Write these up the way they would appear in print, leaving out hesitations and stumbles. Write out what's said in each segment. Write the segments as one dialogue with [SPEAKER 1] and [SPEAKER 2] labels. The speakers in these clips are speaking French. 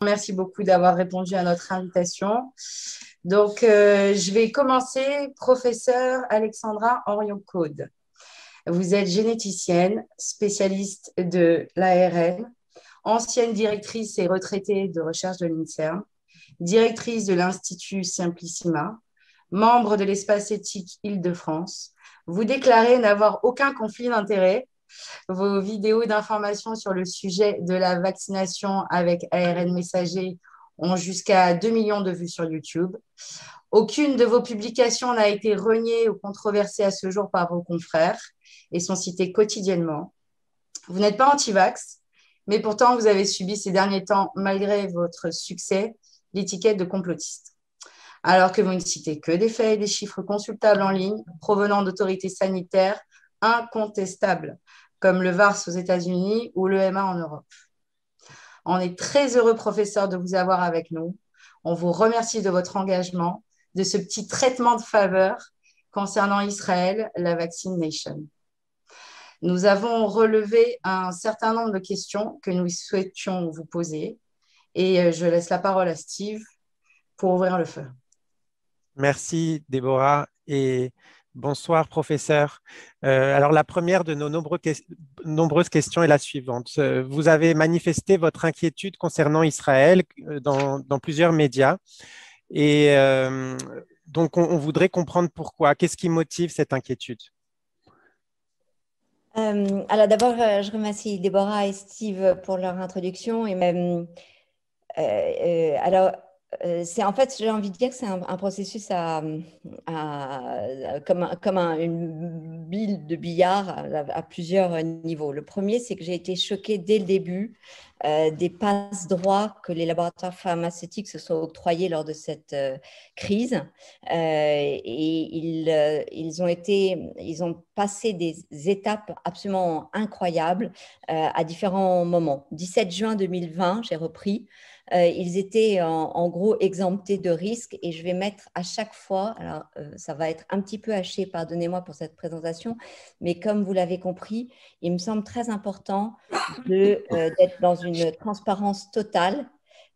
[SPEAKER 1] Merci beaucoup d'avoir répondu à notre invitation. Donc, je vais commencer. Professeur Alexandra Henriot-Caude. Vous êtes généticienne, spécialiste de l'ARN, ancienne directrice et retraitée de recherche de l'INSERM, directrice de l'Institut Simplissima, membre de l'Espace éthique Île-de-France. Vous déclarez n'avoir aucun conflit d'intérêts. Vos vidéos d'information sur le sujet de la vaccination avec ARN messager ont jusqu'à 2 millions de vues sur YouTube. Aucune de vos publications n'a été reniée ou controversée à ce jour par vos confrères et sont citées quotidiennement. Vous n'êtes pas anti-vax, mais pourtant vous avez subi ces derniers temps, malgré votre succès, l'étiquette de complotiste. Alors que vous ne citez que des faits et des chiffres consultables en ligne provenant d'autorités sanitaires incontestables, comme le VARS aux États-Unis ou l'EMA en Europe. On est très heureux, professeur, de vous avoir avec nous. On vous remercie de votre engagement, de ce petit traitement de faveur concernant Israël, la Vaccine Nation. Nous avons relevé un certain nombre de questions que nous souhaitions vous poser et je laisse la parole à Steve pour ouvrir le feu.
[SPEAKER 2] Merci, Déborah, et bonsoir, professeur. Alors, la première de nos nombreuses questions est la suivante. Vous avez manifesté votre inquiétude concernant Israël dans plusieurs médias. Et donc, on voudrait comprendre pourquoi. Qu'est-ce qui motive cette inquiétude?
[SPEAKER 3] Alors, d'abord, je remercie Déborah et Steve pour leur introduction. Alors, en fait, j'ai envie de dire que c'est un processus comme une bille de billard à plusieurs niveaux. Le premier, c'est que j'ai été choquée dès le début des passe-droits que les laboratoires pharmaceutiques se sont octroyés lors de cette crise. Ils ont passé des étapes absolument incroyables à différents moments. 17 juin 2020, j'ai repris. Ils étaient en gros exemptés de risques et je vais mettre à chaque fois, alors ça va être un petit peu haché, pardonnez-moi pour cette présentation, mais comme vous l'avez compris, il me semble très important d'être dans une transparence totale,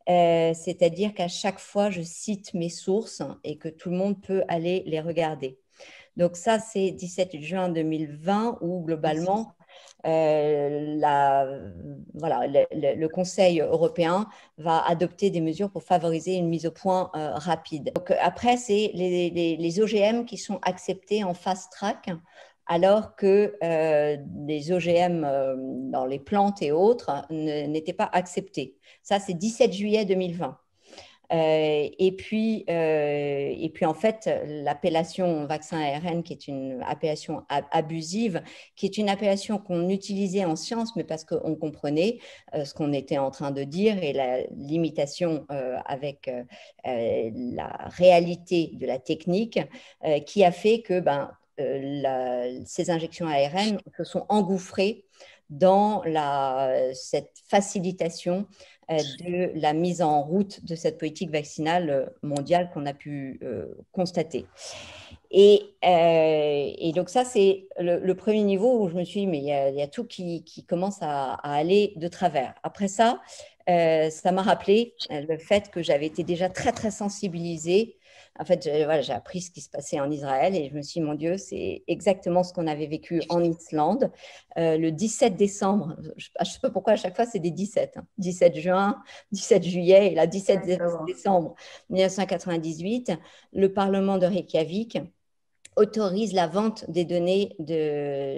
[SPEAKER 3] c'est-à-dire qu'à chaque fois je cite mes sources et que tout le monde peut aller les regarder. Donc ça, c'est 17 juin 2020 où globalement, le Conseil européen va adopter des mesures pour favoriser une mise au point rapide. Donc, après, c'est les OGM qui sont acceptés en fast track, alors que les OGM dans les plantes et autres n'étaient pas acceptés. Ça, c'est 17 juillet 2020. Et puis, en fait, l'appellation vaccin ARN, qui est une appellation abusive, qui est une appellation qu'on utilisait en science, mais parce qu'on comprenait ce qu'on était en train de dire et la limitation avec la réalité de la technique, qui a fait que ces injections ARN se sont engouffrées dans cette facilitation de la mise en route de cette politique vaccinale mondiale qu'on a pu constater. Et donc ça, c'est le premier niveau où je me suis dit, mais il y a tout qui commence à aller de travers. Après ça, ça m'a rappelé le fait que j'avais été déjà très, très sensibilisée. En fait, j'ai appris ce qui se passait en Israël et je me suis dit, mon Dieu, c'est exactement ce qu'on avait vécu en Islande. Le 17 décembre, je ne sais pas pourquoi à chaque fois c'est des 17, 17 juin, 17 juillet et là 17 décembre 1998, le Parlement de Reykjavik autorise la vente des données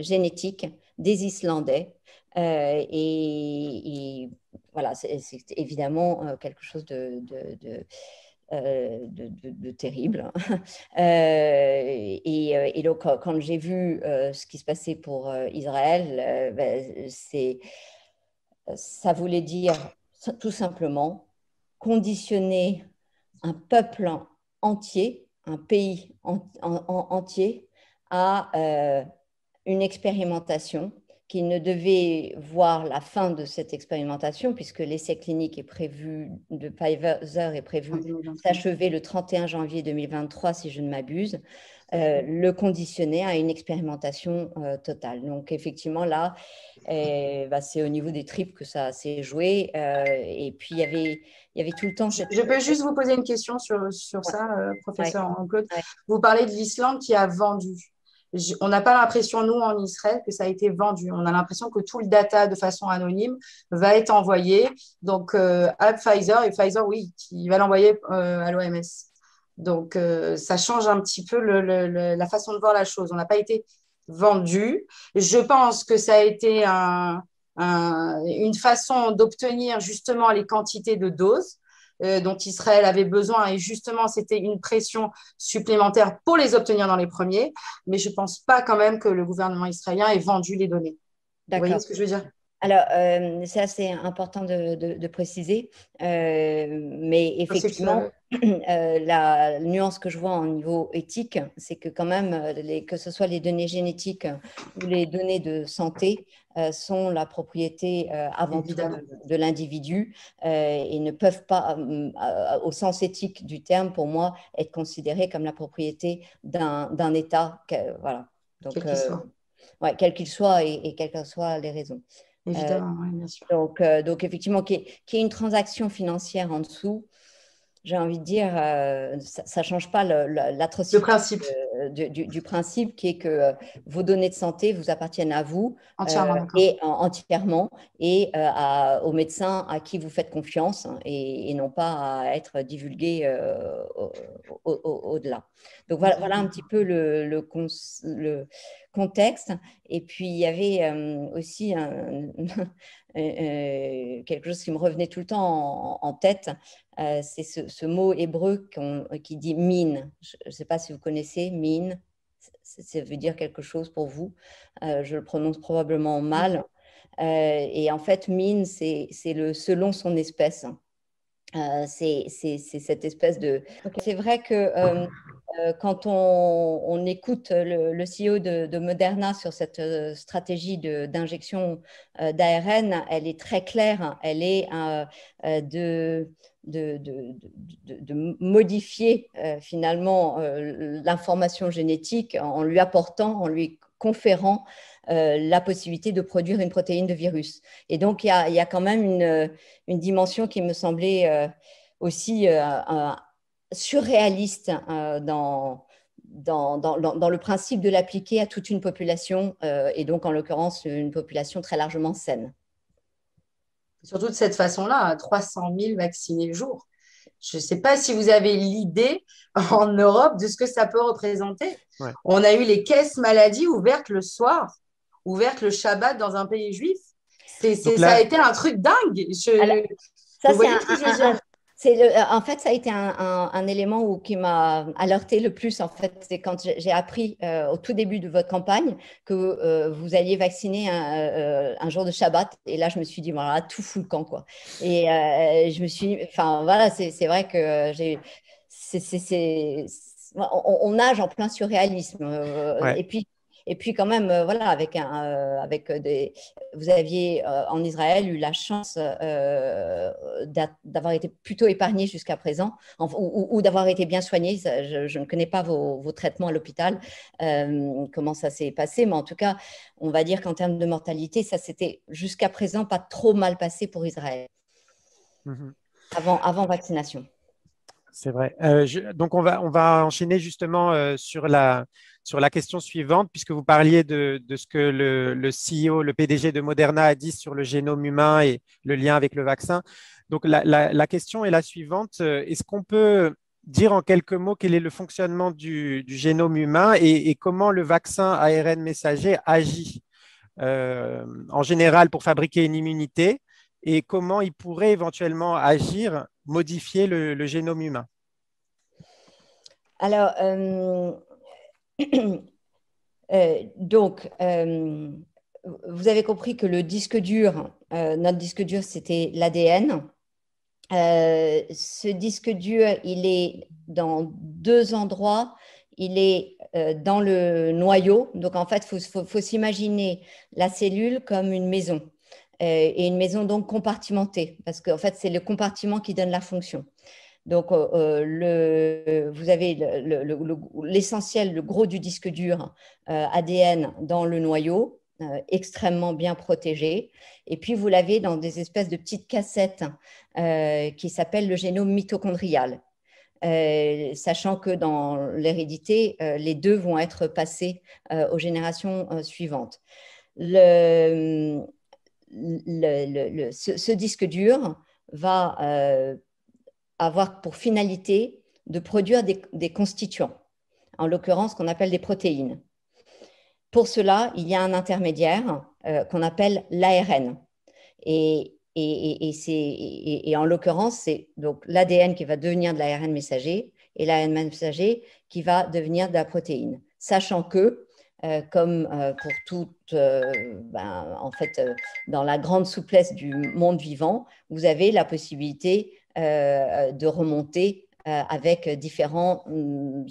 [SPEAKER 3] génétiques des Islandais. Et voilà, c'est évidemment quelque chose de terrible. Et donc, quand j'ai vu ce qui se passait pour Israël, ça voulait dire tout simplement conditionner un peuple entier, un pays entier à une expérimentation qui ne devait voir la fin de cette expérimentation puisque l'essai clinique de Pfizer est prévu s'achever le 31 janvier 2023 si je ne m'abuse. le conditionner à une expérimentation totale. Donc, effectivement, là, c'est au niveau des tripes que ça s'est joué. Et puis, il y avait tout le temps
[SPEAKER 1] Je peux juste vous poser une question sur
[SPEAKER 3] Ouais,
[SPEAKER 1] ça,
[SPEAKER 3] ouais,
[SPEAKER 1] professeur Claude.
[SPEAKER 3] ouais.
[SPEAKER 1] Vous parlez de l'Islande qui a vendu. On n'a pas l'impression, nous, en Israël, que ça a été vendu. On a l'impression que tout le data, de façon anonyme, va être envoyé. Donc, à Pfizer, et Pfizer, oui, qui va l'envoyer à l'OMS. Donc, ça change un petit peu la façon de voir la chose. On n'a pas été vendu. Je pense que ça a été une façon d'obtenir justement les quantités de doses dont Israël avait besoin. Et justement, c'était une pression supplémentaire pour les obtenir dans les premiers. Mais je ne pense pas quand même que le gouvernement israélien ait vendu les données. Vous voyez
[SPEAKER 3] D'accord.
[SPEAKER 1] ce que je veux dire?
[SPEAKER 3] Alors, c'est assez important de préciser, mais effectivement, la nuance que je vois au niveau éthique, c'est que quand même, que ce soit les données génétiques ou les données de santé, sont la propriété avant tout de l'individu et ne peuvent pas, au sens éthique du terme, pour moi, être considérées comme la propriété d'un État, voilà. Donc,
[SPEAKER 1] quel qu'il soit.
[SPEAKER 3] Ouais, quel qu'il soit et quelles que soient les raisons.
[SPEAKER 1] Évidemment, oui, bien sûr.
[SPEAKER 3] Donc effectivement, qu'il y ait une transaction financière en dessous, j'ai envie de dire, ça ne change pas l'atrocité du principe qui est que vos données de santé vous appartiennent à vous
[SPEAKER 1] entièrement,
[SPEAKER 3] entièrement et aux médecins à qui vous faites confiance et non pas à être divulgués au-delà. Donc voilà un petit peu le contexte. Et puis il y avait aussi quelque chose qui me revenait tout le temps en tête. C'est ce mot hébreu qui dit mine. Je ne sais pas si vous connaissez mine. Ça veut dire quelque chose pour vous. Je le prononce probablement mal. Et en fait, mine, c'est le selon son espèce. C'est cette espèce de... C'est vrai que quand on écoute le CEO de Moderna sur cette stratégie d'injection d'ARN, elle est très claire. Elle est de modifier finalement l'information génétique en lui apportant, en lui conférant la possibilité de produire une protéine de virus. Et donc, il y a quand même une dimension qui me semblait aussi surréaliste dans le principe de l'appliquer à toute une population, et donc en l'occurrence une population très largement saine.
[SPEAKER 1] Surtout de cette façon-là, 300 000 vaccinés le jour. Je ne sais pas si vous avez l'idée en Europe de ce que ça peut représenter. Ouais. On a eu les caisses maladies ouvertes le soir, ouvertes le Shabbat dans un pays juif. Ça a été un truc dingue.
[SPEAKER 3] En fait, ça a été un élément qui m'a alerté le plus. En fait, c'est quand j'ai appris au tout début de votre campagne que vous alliez vacciner un jour de Shabbat. Et là, je me suis dit, voilà, tout fout le camp, quoi. Et je me suis, enfin, voilà, c'est vrai que on nage en plein surréalisme. Ouais. Et puis quand même, voilà, vous aviez en Israël eu la chance d'avoir été plutôt épargné jusqu'à présent, ou d'avoir été bien soigné. Je ne connais pas vos traitements à l'hôpital, comment ça s'est passé, mais en tout cas, on va dire qu'en termes de mortalité, ça s'était jusqu'à présent pas trop mal passé pour Israël, avant vaccination.
[SPEAKER 2] C'est vrai. Donc, on va enchaîner justement sur la question suivante, puisque vous parliez de ce que le CEO, le PDG de Moderna a dit sur le génome humain et le lien avec le vaccin. Donc, la question est la suivante. Est-ce qu'on peut dire en quelques mots quel est le fonctionnement du génome humain et comment le vaccin ARN messager agit en général pour fabriquer une immunité et comment il pourrait éventuellement agir, modifier le génome humain?
[SPEAKER 3] Alors, donc, vous avez compris que le disque dur, notre disque dur, c'était l'ADN. Ce disque dur, il est dans deux endroits. Il est dans le noyau. Donc, en fait, il faut s'imaginer la cellule comme une maison. Et une maison donc compartimentée, parce qu'en fait, c'est le compartiment qui donne la fonction. Donc, vous avez l'essentiel, le gros du disque dur ADN dans le noyau, extrêmement bien protégé. Et puis, vous l'avez dans des espèces de petites cassettes qui s'appellent le génome mitochondrial. Sachant que dans l'hérédité, les deux vont être passés aux générations suivantes. Ce disque dur va avoir pour finalité de produire des constituants, en l'occurrence qu'on appelle des protéines. Pour cela, il y a un intermédiaire qu'on appelle l'ARN. Et en l'occurrence, c'est donc l'ADN qui va devenir de l'ARN messager et l'ARN messager qui va devenir de la protéine. Sachant que, comme pour toute, en fait, dans la grande souplesse du monde vivant, vous avez la possibilité de remonter avec différents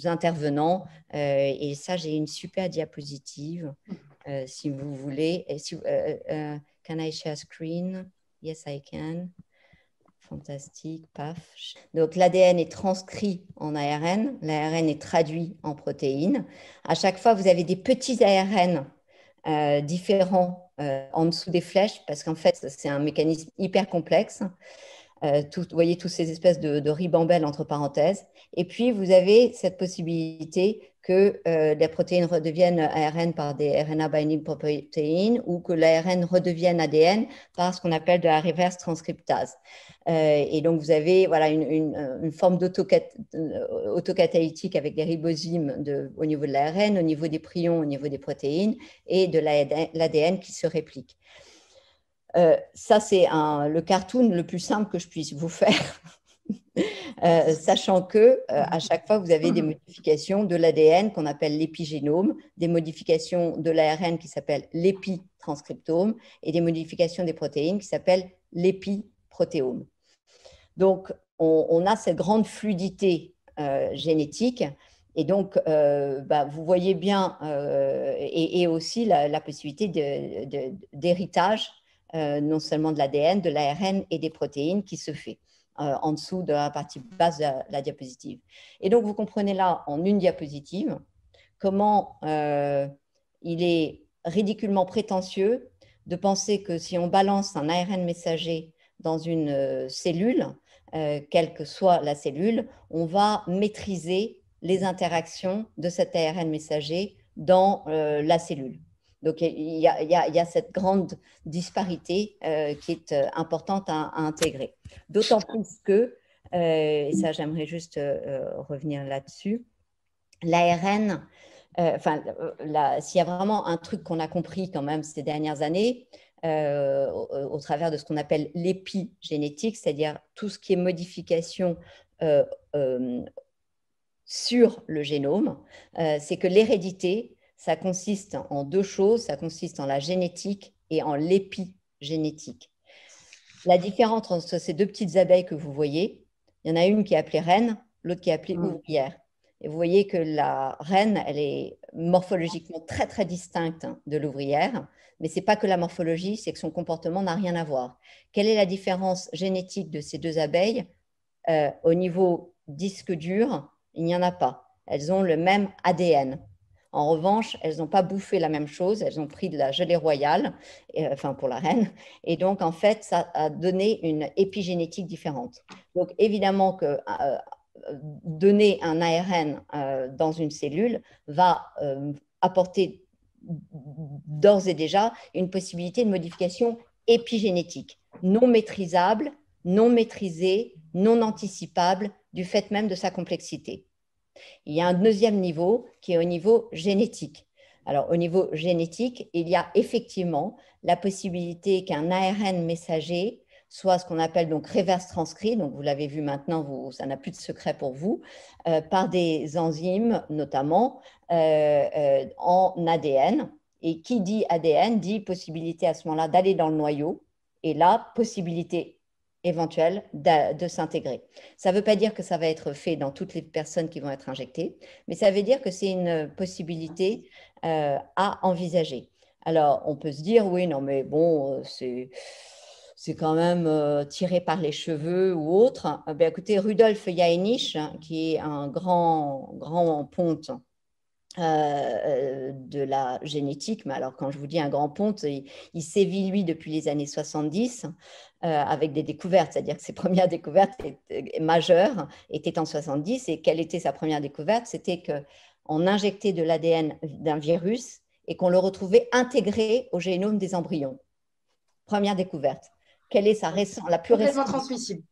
[SPEAKER 3] intervenants. Et ça, j'ai une super diapositive, si vous voulez. Et si, can I share screen? Yes, I can. Fantastique, paf. Donc, l'ADN est transcrit en ARN, l'ARN est traduit en protéines. À chaque fois, vous avez des petits ARN différents en dessous des flèches, parce qu'en fait, c'est un mécanisme hyper complexe. Vous voyez toutes ces espèces de ribambelles entre parenthèses. Et puis, vous avez cette possibilité que les protéines redeviennent ARN par des RNA binding proteins ou que l'ARN redevienne ADN par ce qu'on appelle de la reverse transcriptase. Et donc, vous avez voilà, une forme d'autocatalytique avec des ribozymes au niveau de l'ARN, au niveau des prions, au niveau des protéines et de l'ADN qui se réplique. Ça, c'est le cartoon le plus simple que je puisse vous faire, sachant que à chaque fois, vous avez des modifications de l'ADN qu'on appelle l'épigénome, des modifications de l'ARN qui s'appellent l'épitranscriptome et des modifications des protéines qui s'appellent l'épiprotéome. Donc, on a cette grande fluidité génétique. Et donc, vous voyez bien, et aussi la possibilité d'héritage, non seulement de l'ADN, de l'ARN et des protéines qui se fait en dessous de la partie basse de la diapositive. Et donc, vous comprenez là, en une diapositive, comment il est ridiculement prétentieux de penser que si on balance un ARN messager dans une cellule, quelle que soit la cellule, on va maîtriser les interactions de cet ARN messager dans la cellule. Donc, il y a cette grande disparité qui est importante à intégrer. D'autant plus que, et ça j'aimerais juste revenir là-dessus, l'ARN, s'il y a vraiment un truc qu'on a compris quand même ces dernières années, au travers de ce qu'on appelle l'épigénétique, c'est-à-dire tout ce qui est modification sur le génome, c'est que l'hérédité, ça consiste en deux choses, ça consiste en la génétique et en l'épigénétique. La différence entre ces deux petites abeilles que vous voyez, il y en a une qui est appelée reine, l'autre qui est appelée ouvrière. Et vous voyez que la reine, elle est morphologiquement très, très distincte de l'ouvrière, mais ce n'est pas que la morphologie, c'est que son comportement n'a rien à voir. Quelle est la différence génétique de ces deux abeilles? Au niveau disque dur, il n'y en a pas. Elles ont le même ADN. En revanche, elles n'ont pas bouffé la même chose, elles ont pris de la gelée royale, pour la reine, et donc en fait, ça a donné une épigénétique différente. Donc évidemment que donner un ARN dans une cellule va apporter d'ores et déjà une possibilité de modification épigénétique, non maîtrisable, non maîtrisée, non anticipable, du fait même de sa complexité. Il y a un deuxième niveau qui est au niveau génétique. Alors, au niveau génétique, il y a effectivement la possibilité qu'un ARN messager soit ce qu'on appelle donc reverse transcrit, donc vous l'avez vu maintenant, ça n'a plus de secret pour vous, par des enzymes notamment en ADN. Et qui dit ADN dit possibilité à ce moment-là d'aller dans le noyau et là, possibilité éventuelle de s'intégrer. Ça ne veut pas dire que ça va être fait dans toutes les personnes qui vont être injectées, mais ça veut dire que c'est une possibilité à envisager. Alors, on peut se dire, oui, non, mais bon, c'est quand même tiré par les cheveux ou autre. Ben, écoutez, Rudolf Jahnisch, qui est un grand ponte de la génétique, mais alors quand je vous dis un grand ponte, il sévit lui depuis les années 70 avec des découvertes, c'est-à-dire que ses premières découvertes majeures étaient en 70, et quelle était sa première découverte? C'était qu'on injectait de l'ADN d'un virus et qu'on le retrouvait intégré au génome des embryons. Première découverte. Quelle est la plus récente?
[SPEAKER 1] Complètement transmissible.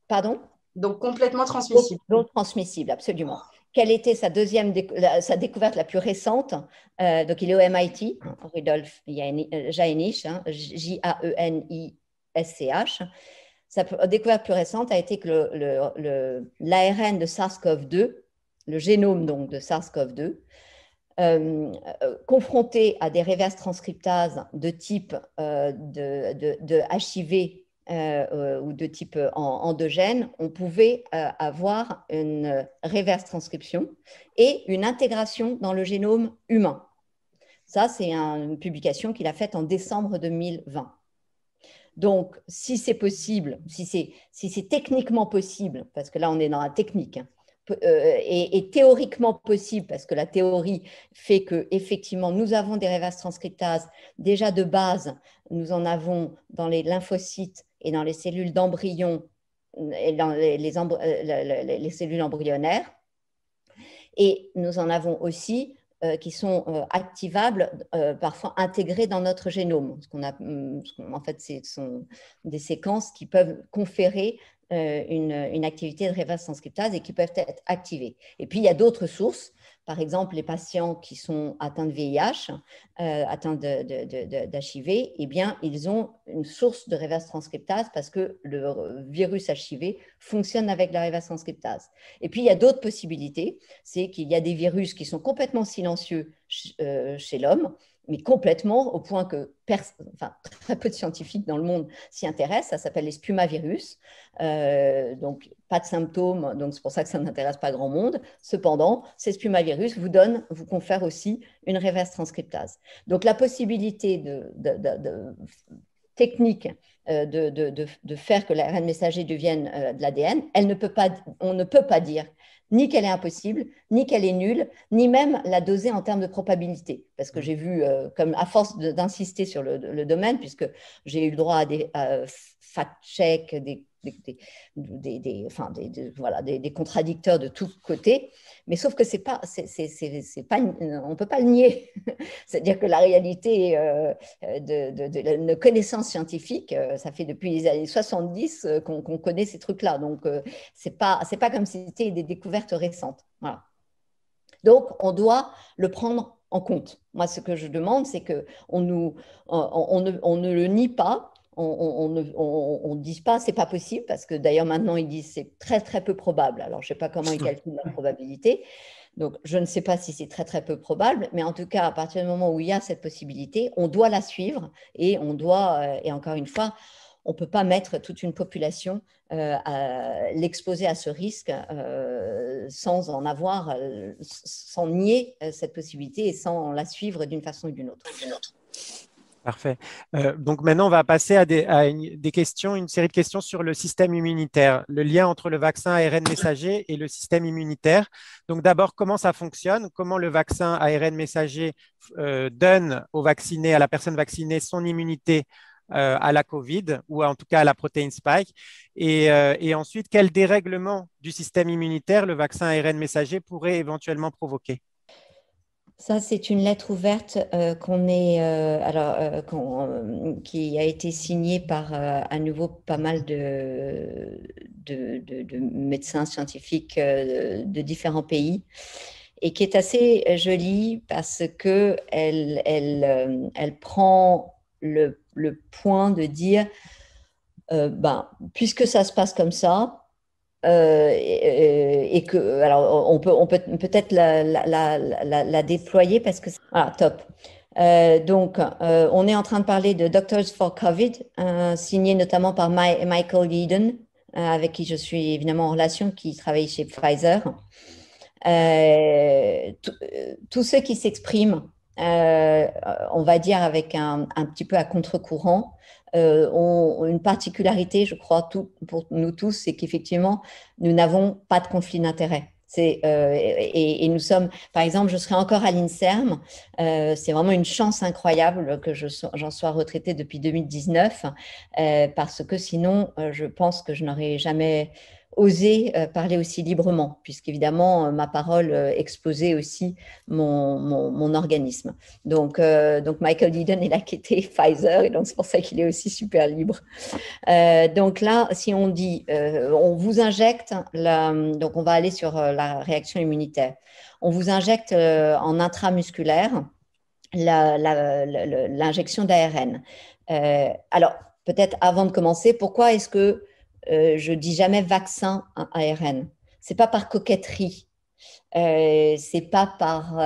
[SPEAKER 3] Pardon?
[SPEAKER 1] Donc complètement transmissible.
[SPEAKER 3] Donc transmissible, absolument. Quelle était sa découverte la plus récente? Donc, il est au MIT, Rudolf Jahnisch, J-A-E-N-I-S-C-H. Sa découverte plus récente a été que l'ARN de SARS-CoV-2, le génome donc de SARS-CoV-2, confronté à des reverse transcriptases de type de HIV ou de type endogène, on pouvait avoir une reverse transcription et une intégration dans le génome humain. Ça, c'est une publication qu'il a faite en décembre 2020. Donc, si c'est possible, si c'est techniquement possible, parce que là, on est dans la technique, et théoriquement possible, parce que la théorie fait qu'effectivement, nous avons des reverse transcriptases déjà de base, nous en avons dans les lymphocytes et dans les cellules d'embryon et dans les cellules embryonnaires. Et nous en avons aussi qui sont activables, parfois intégrées dans notre génome. En fait, ce sont des séquences qui peuvent conférer une activité de reverse transcriptase et qui peuvent être activées. Et puis, il y a d'autres sources. Par exemple, les patients qui sont atteints de VIH, atteints d'HIV, eh bien, ils ont une source de reverse transcriptase parce que le virus HIV fonctionne avec la reverse transcriptase. Et puis, il y a d'autres possibilités. C'est qu'il y a des virus qui sont complètement silencieux chez l'homme, mais complètement, au point que très peu de scientifiques dans le monde s'y intéressent. Ça s'appelle les spumavirus. Donc, pas de symptômes, donc c'est pour ça que ça n'intéresse pas grand monde. Cependant, ces spumavirus vous confèrent aussi une reverse transcriptase. Donc, la possibilité technique de faire que l'ARN messager devienne de l'ADN, on ne peut pas dire ni qu'elle est impossible, ni qu'elle est nulle, ni même la doser en termes de probabilité. Parce que j'ai vu, comme à force d'insister sur le domaine, puisque j'ai eu le droit à des fact-checks, des contradicteurs de tous côtés, mais sauf que on ne peut pas le nier. C'est-à-dire que la réalité de nos connaissances scientifiques, ça fait depuis les années 70 qu'on connaît ces trucs-là. Donc, ce n'est pas comme si c'était des découvertes récentes. Voilà. Donc, on doit le prendre en compte. Moi, ce que je demande, c'est qu'on ne le nie pas. On ne dit pas c'est pas possible, parce que d'ailleurs maintenant ils disent c'est très très peu probable. Alors je ne sais pas comment ils calculent la probabilité, donc je ne sais pas si c'est très très peu probable, mais en tout cas à partir du moment où il y a cette possibilité, on doit la suivre et on doit, et encore une fois, on ne peut pas mettre toute une population l'exposer à ce risque sans nier cette possibilité et sans la suivre d'une façon ou d'une autre.
[SPEAKER 2] Parfait. Donc maintenant, on va passer à des questions, une série de questions sur le système immunitaire, le lien entre le vaccin ARN messager et le système immunitaire. Donc d'abord, comment ça fonctionne? Comment le vaccin ARN messager donne à la personne vaccinée son immunité à la COVID ou en tout cas à la protéine spike? Et ensuite, quel dérèglement du système immunitaire le vaccin ARN messager pourrait éventuellement provoquer?
[SPEAKER 3] Ça, c'est une lettre ouverte qui a été signée par à nouveau pas mal de médecins scientifiques de différents pays et qui est assez jolie parce qu'elle prend le point de dire puisque ça se passe comme ça, et que alors on peut peut-être la déployer parce que voilà, top. Donc on est en train de parler de Doctors for COVID, signé notamment par Michael Yeadon, avec qui je suis évidemment en relation, qui travaille chez Pfizer. Tous ceux qui s'expriment on va dire avec un petit peu à contre-courant. Une particularité, je crois, pour nous tous, c'est qu'effectivement, nous n'avons pas de conflit d'intérêts. Et nous sommes, par exemple, je serai encore à l'INSERM. C'est vraiment une chance incroyable que j'en sois retraitée depuis 2019, parce que sinon, je pense que je n'aurais jamais osé parler aussi librement, puisqu'évidemment, ma parole exposait aussi mon organisme. Donc Michael Deedon, il a quitté Pfizer, et donc c'est pour ça qu'il est aussi super libre. Donc là, si on dit, on vous injecte, donc on va aller sur la réaction immunitaire. On vous injecte en intramusculaire l'injection d'ARN. Alors, peut-être avant de commencer, pourquoi est-ce que je dis jamais vaccin ARN? C'est pas par coquetterie. C'est pas par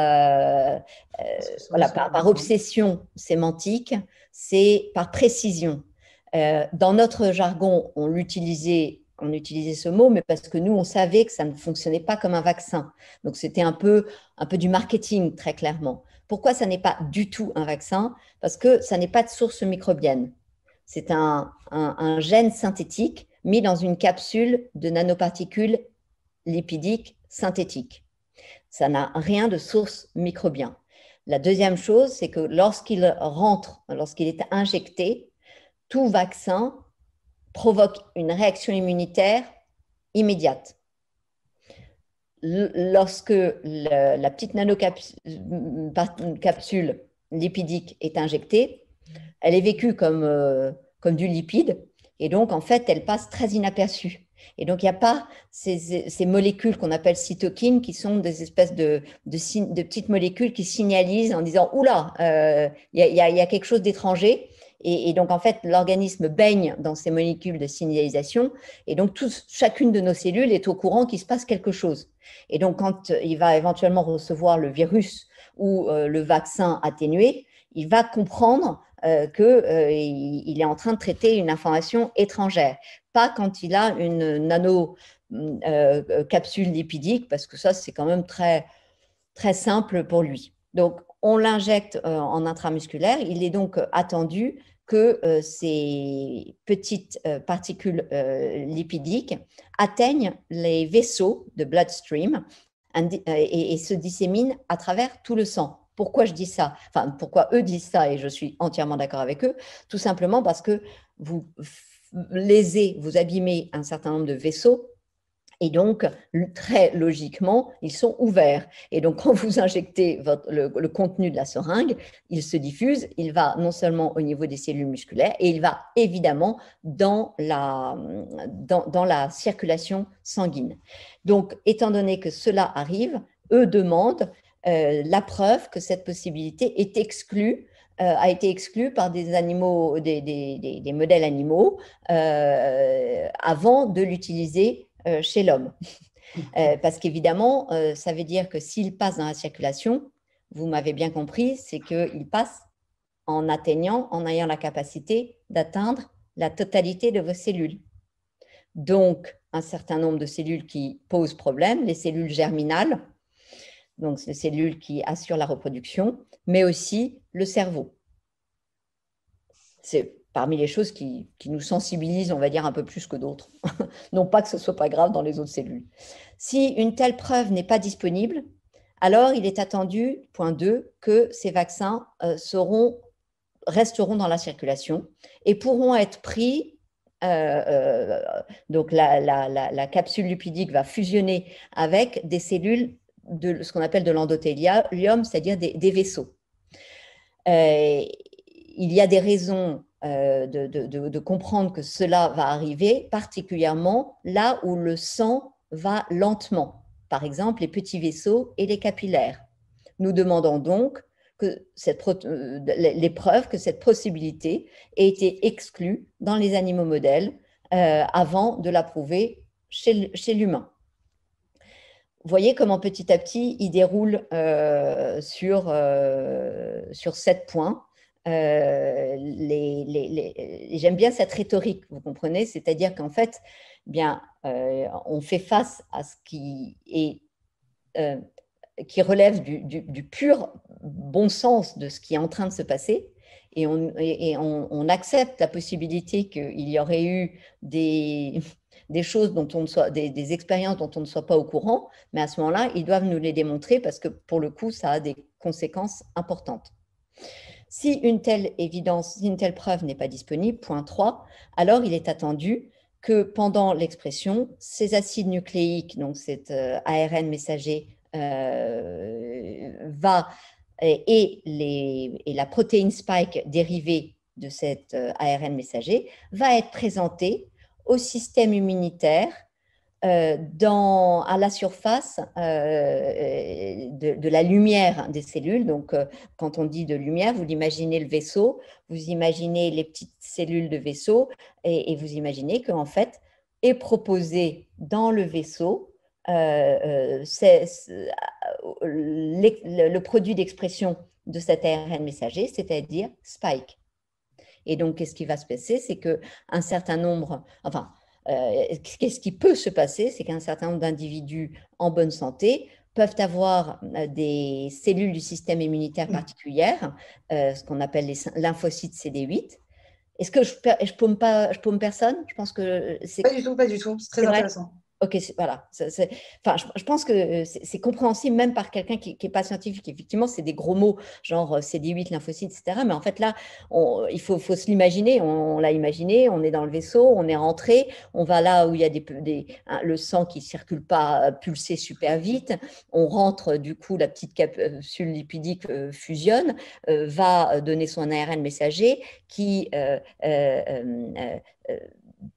[SPEAKER 3] obsession sémantique, c'est par précision. Dans notre jargon, on utilisait ce mot, mais parce que nous, on savait que ça ne fonctionnait pas comme un vaccin. Donc, c'était un peu du marketing, très clairement. Pourquoi ça n'est pas du tout un vaccin? Parce que ça n'est pas de source microbienne. C'est un gène synthétique mis dans une capsule de nanoparticules lipidiques synthétiques. Ça n'a rien de source microbien. La deuxième chose, c'est que lorsqu'il est injecté, tout vaccin provoque une réaction immunitaire immédiate. Lorsque la petite nanocapsule lipidique est injectée, elle est vécue comme du lipide, et donc en fait, elle passe très inaperçue. Et donc, il n'y a pas ces molécules qu'on appelle cytokines, qui sont des espèces de petites molécules qui signalisent en disant « Oula, il y a quelque chose d'étranger ». Et donc, en fait, l'organisme baigne dans ces molécules de signalisation. Et donc, chacune de nos cellules est au courant qu'il se passe quelque chose. Et donc, quand il va éventuellement recevoir le virus ou le vaccin atténué, il va comprendre qu'il est en train de traiter une information étrangère. Pas quand il a une nano-capsule lipidique, parce que ça, c'est quand même très, très simple pour lui. Donc, on l'injecte en intramusculaire. Il est donc attendu que ces petites particules lipidiques atteignent les vaisseaux de bloodstream et se disséminent à travers tout le sang. Pourquoi je dis ça? Enfin, pourquoi eux disent ça, et je suis entièrement d'accord avec eux? Tout simplement parce que vous lésez, vous abîmez un certain nombre de vaisseaux, et donc, très logiquement, ils sont ouverts. Et donc, quand vous injectez le contenu de la seringue, il se diffuse, il va non seulement au niveau des cellules musculaires, et il va évidemment dans la circulation sanguine. Donc, étant donné que cela arrive, eux demandent la preuve que cette possibilité est exclue, a été exclue par des animaux, des modèles animaux, avant de l'utiliser chez l'homme. Parce qu'évidemment, ça veut dire que s'il passe dans la circulation, vous m'avez bien compris, c'est qu'il passe en ayant la capacité d'atteindre la totalité de vos cellules. Donc, un certain nombre de cellules qui posent problème, les cellules germinales, donc les cellules qui assurent la reproduction, mais aussi le cerveau. C'est parmi les choses qui nous sensibilisent, on va dire, un peu plus que d'autres. Non pas que ce ne soit pas grave dans les autres cellules. Si une telle preuve n'est pas disponible, alors il est attendu, point 2, que ces vaccins resteront dans la circulation et pourront être pris. Donc la capsule lipidique va fusionner avec des cellules de ce qu'on appelle de l'endothélium, c'est-à-dire des vaisseaux. Il y a des raisons de comprendre que cela va arriver, particulièrement là où le sang va lentement, par exemple les petits vaisseaux et les capillaires. Nous demandons donc les preuves que cette possibilité ait été exclue dans les animaux modèles avant de l'approuver chez l'humain. Vous voyez comment petit à petit, il déroule sur 7 points. J'aime bien cette rhétorique, vous comprenez, c'est-à-dire qu'en fait, on fait face à ce qui est qui relève du pur bon sens de ce qui est en train de se passer, et on accepte la possibilité qu'il y aurait eu des choses dont on ne soit, des expériences dont on ne soit pas au courant, mais à ce moment-là, ils doivent nous les démontrer parce que pour le coup, ça a des conséquences importantes. Si une telle évidence, si une telle preuve n'est pas disponible, point 3, alors il est attendu que pendant l'expression, ces acides nucléiques, donc cet ARN messager, et la protéine spike dérivée de cet ARN messager va être présentée au système immunitaire à la surface de la lumière des cellules. Donc, quand on dit de lumière, vous imaginez le vaisseau, vous imaginez les petites cellules de vaisseau et vous imaginez qu'en fait, est proposé dans le vaisseau le produit d'expression de cet ARN messager, c'est-à-dire spike. Et donc, qu'est-ce qui va se passer? C'est qu'un certain nombre, qu'est-ce qui peut se passer? C'est qu'un certain nombre d'individus en bonne santé peuvent avoir des cellules du système immunitaire particulières, ce qu'on appelle les lymphocytes CD8. Est-ce que je paume personne? Je pense que c'est…
[SPEAKER 1] Pas du tout. C'est très intéressant.
[SPEAKER 3] Ok, voilà. Je pense que c'est compréhensible même par quelqu'un qui n'est pas scientifique. Effectivement, c'est des gros mots, genre CD8, lymphocytes, etc. Mais en fait, là, il faut se l'imaginer. On l'a imaginé, on est dans le vaisseau, on est rentré, on va là où il y a le sang qui ne circule pas, pulser super vite. On rentre, du coup, la petite capsule lipidique fusionne, va donner son ARN messager qui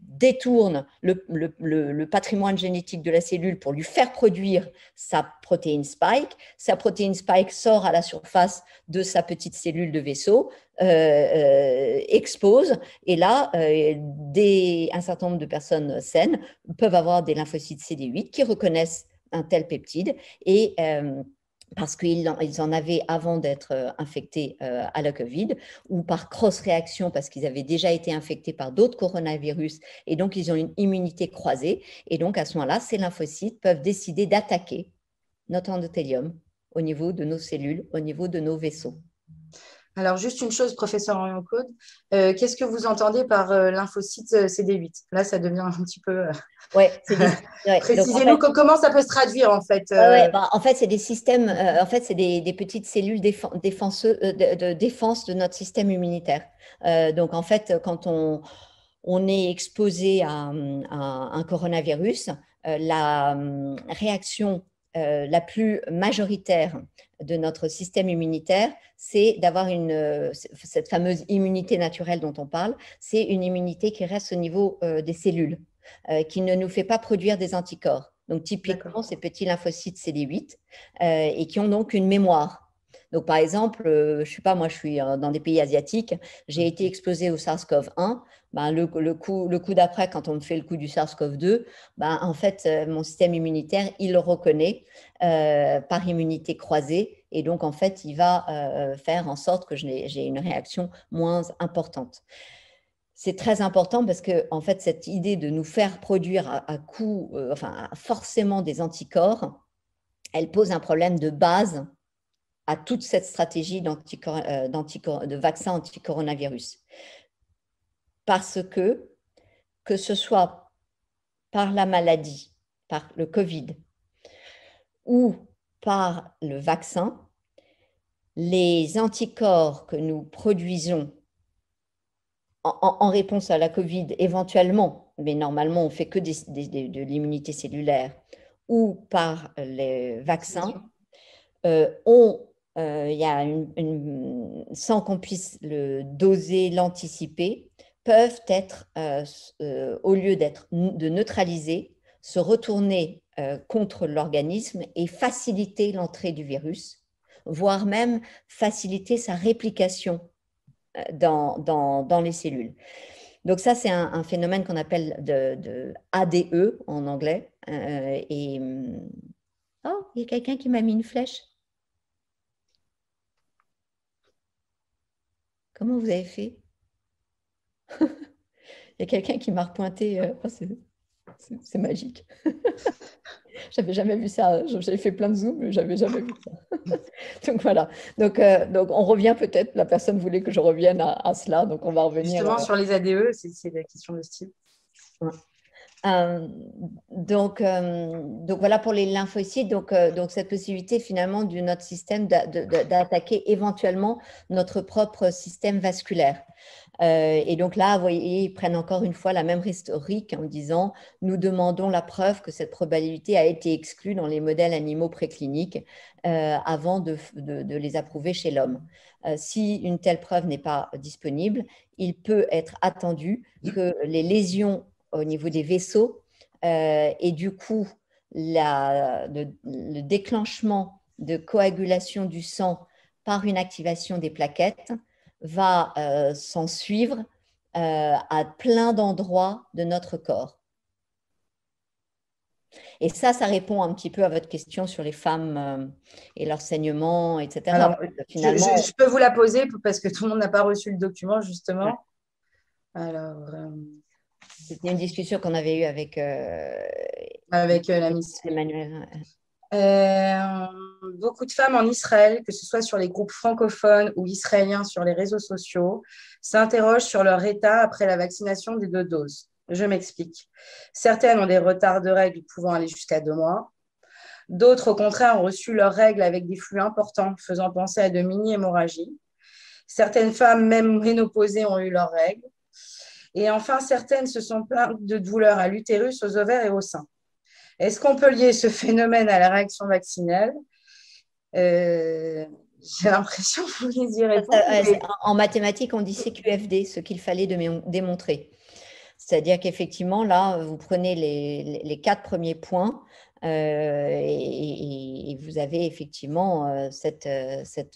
[SPEAKER 3] détourne le patrimoine génétique de la cellule pour lui faire produire sa protéine spike. Sa protéine spike sort à la surface de sa petite cellule de vaisseau, expose, et là, un certain nombre de personnes saines peuvent avoir des lymphocytes CD8 qui reconnaissent un tel peptide et parce qu'ils en avaient avant d'être infectés à la Covid, ou par cross-réaction parce qu'ils avaient déjà été infectés par d'autres coronavirus, et donc ils ont une immunité croisée. Et donc à ce moment-là, ces lymphocytes peuvent décider d'attaquer notre endothélium au niveau de nos cellules, au niveau de nos vaisseaux.
[SPEAKER 1] Alors, juste une chose, professeur Henrion-Claude, qu'est-ce que vous entendez par lymphocyte CD8? Là, ça devient un petit peu…
[SPEAKER 3] Ouais,
[SPEAKER 1] Précisez-nous en fait, comment ça peut se traduire, en fait.
[SPEAKER 3] En fait, c'est des systèmes, c'est des petites cellules de défense de notre système immunitaire. Donc, en fait, quand on est exposé à un coronavirus, la réaction la plus majoritaire de notre système immunitaire, c'est d'avoir cette fameuse immunité naturelle dont on parle, c'est une immunité qui reste au niveau des cellules, qui ne nous fait pas produire des anticorps. Donc, typiquement, ces petits lymphocytes CD8 et qui ont donc une mémoire. Donc, par exemple, je ne sais pas, moi, je suis dans des pays asiatiques, j'ai été exposée au SARS-CoV-1. Ben, le coup d'après, quand on me fait le coup du SARS-CoV-2, ben, en fait, mon système immunitaire, il le reconnaît par immunité croisée. Et donc, en fait, il va faire en sorte que j'ai une réaction moins importante. C'est très important parce que, en fait, cette idée de nous faire produire forcément des anticorps, elle pose un problème de base à toute cette stratégie de vaccin anti-coronavirus. Parce que ce soit par la maladie, par le Covid ou par le vaccin, les anticorps que nous produisons en réponse à la Covid, éventuellement, mais normalement, on ne fait que de l'immunité cellulaire, ou par les vaccins, sans qu'on puisse le doser, l'anticiper, peuvent être, au lieu de neutraliser, se retourner contre l'organisme et faciliter l'entrée du virus, voire même faciliter sa réplication dans les cellules. Donc ça, c'est un phénomène qu'on appelle de ADE en anglais. Oh, il y a quelqu'un qui m'a mis une flèche. Comment vous avez fait? Il y a quelqu'un qui m'a repointé. C'est magique. J'avais jamais vu ça. J'avais fait plein de Zooms, mais j'avais jamais vu ça. Donc voilà. Donc on revient peut-être. La personne voulait que je revienne à cela. Donc on va revenir.
[SPEAKER 1] Justement, sur les ADE, c'est la question de style.
[SPEAKER 3] Ouais. Donc voilà pour les lymphocytes. Donc cette possibilité finalement de notre système d'attaquer éventuellement notre propre système vasculaire. Et donc là, vous voyez, ils prennent encore une fois la même rhétorique en disant « Nous demandons la preuve que cette probabilité a été exclue dans les modèles animaux précliniques avant de les approuver chez l'homme. Si une telle preuve n'est pas disponible, il peut être attendu que les lésions au niveau des vaisseaux et du coup le déclenchement de coagulation du sang par une activation des plaquettes va s'en suivre à plein d'endroits de notre corps. Et ça répond un petit peu à votre question sur les femmes et leur saignement, etc.
[SPEAKER 1] Alors, finalement, je peux vous la poser parce que tout le monde n'a pas reçu le document, justement. Alors,
[SPEAKER 3] c'était une discussion qu'on avait eue avec
[SPEAKER 1] la Miss
[SPEAKER 3] Emmanuel.
[SPEAKER 1] Beaucoup de femmes en Israël, que ce soit sur les groupes francophones ou israéliens sur les réseaux sociaux, s'interrogent sur leur état après la vaccination des 2 doses. Je m'explique. Certaines ont des retards de règles pouvant aller jusqu'à 2 mois. D'autres, au contraire, ont reçu leurs règles avec des flux importants, faisant penser à de mini-hémorragies. Certaines femmes, même ménopausées, ont eu leurs règles. Et enfin, certaines se sont plaintes de douleurs à l'utérus, aux ovaires et au sein. Est-ce qu'on peut lier ce phénomène à la réaction vaccinale? J'ai l'impression que vous les y répondre.
[SPEAKER 3] En mathématiques, on dit CQFD, ce qu'il fallait démontrer. C'est-à-dire qu'effectivement, là, vous prenez les 4 premiers points et vous avez effectivement cette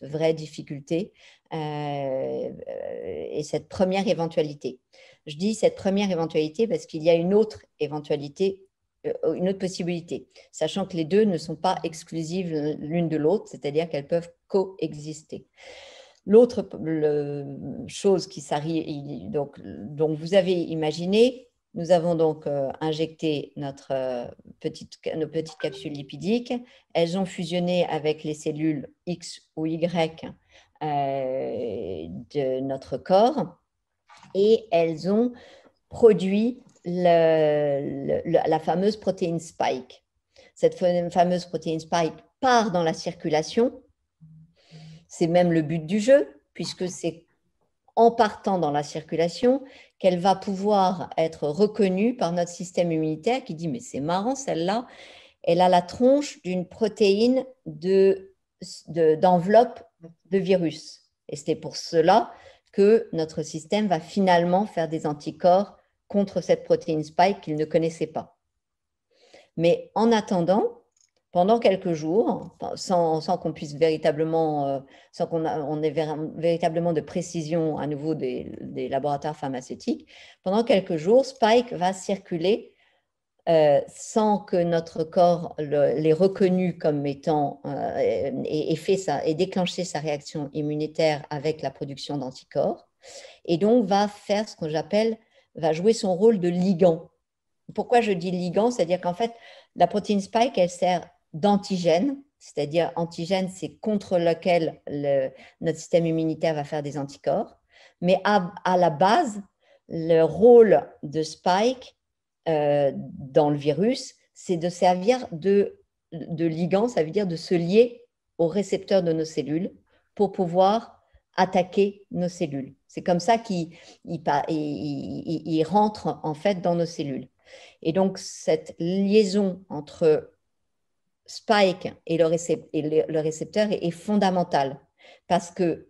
[SPEAKER 3] vraie difficulté et cette première éventualité. Je dis cette première éventualité parce qu'il y a une autre éventualité, une autre possibilité, sachant que les deux ne sont pas exclusives l'une de l'autre, c'est-à-dire qu'elles peuvent coexister. L'autre chose qui s'arrive, donc vous avez imaginé, nous avons donc injecté nos petites capsules lipidiques, elles ont fusionné avec les cellules X ou Y de notre corps et elles ont produit la fameuse protéine spike. Cette fameuse protéine spike part dans la circulation. C'est même le but du jeu, puisque c'est en partant dans la circulation qu'elle va pouvoir être reconnue par notre système immunitaire qui dit « mais c'est marrant, celle-là, elle a la tronche d'une protéine d'enveloppe de virus ». Et c'est pour cela que notre système va finalement faire des anticorps contre cette protéine spike qu'il ne connaissait pas. Mais en attendant, pendant quelques jours, sans qu'on puisse véritablement, sans qu'on ait véritablement de précision à nouveau des laboratoires pharmaceutiques, pendant quelques jours, Spike va circuler sans que notre corps l'ait reconnu comme étant et déclenché sa réaction immunitaire avec la production d'anticorps, et donc va faire ce que j'appelle, va jouer son rôle de ligand. Pourquoi je dis ligand? C'est-à-dire qu'en fait, la protéine Spike, elle sert d'antigène, c'est-à-dire antigène, c'est contre lequel notre système immunitaire va faire des anticorps. Mais à la base, le rôle de Spike dans le virus, c'est de servir de ligand, ça veut dire de se lier aux récepteurs de nos cellules pour pouvoir attaquer nos cellules. C'est comme ça qu'il rentre en fait dans nos cellules. Et donc, cette liaison entre Spike et le récepteur est fondamentale parce que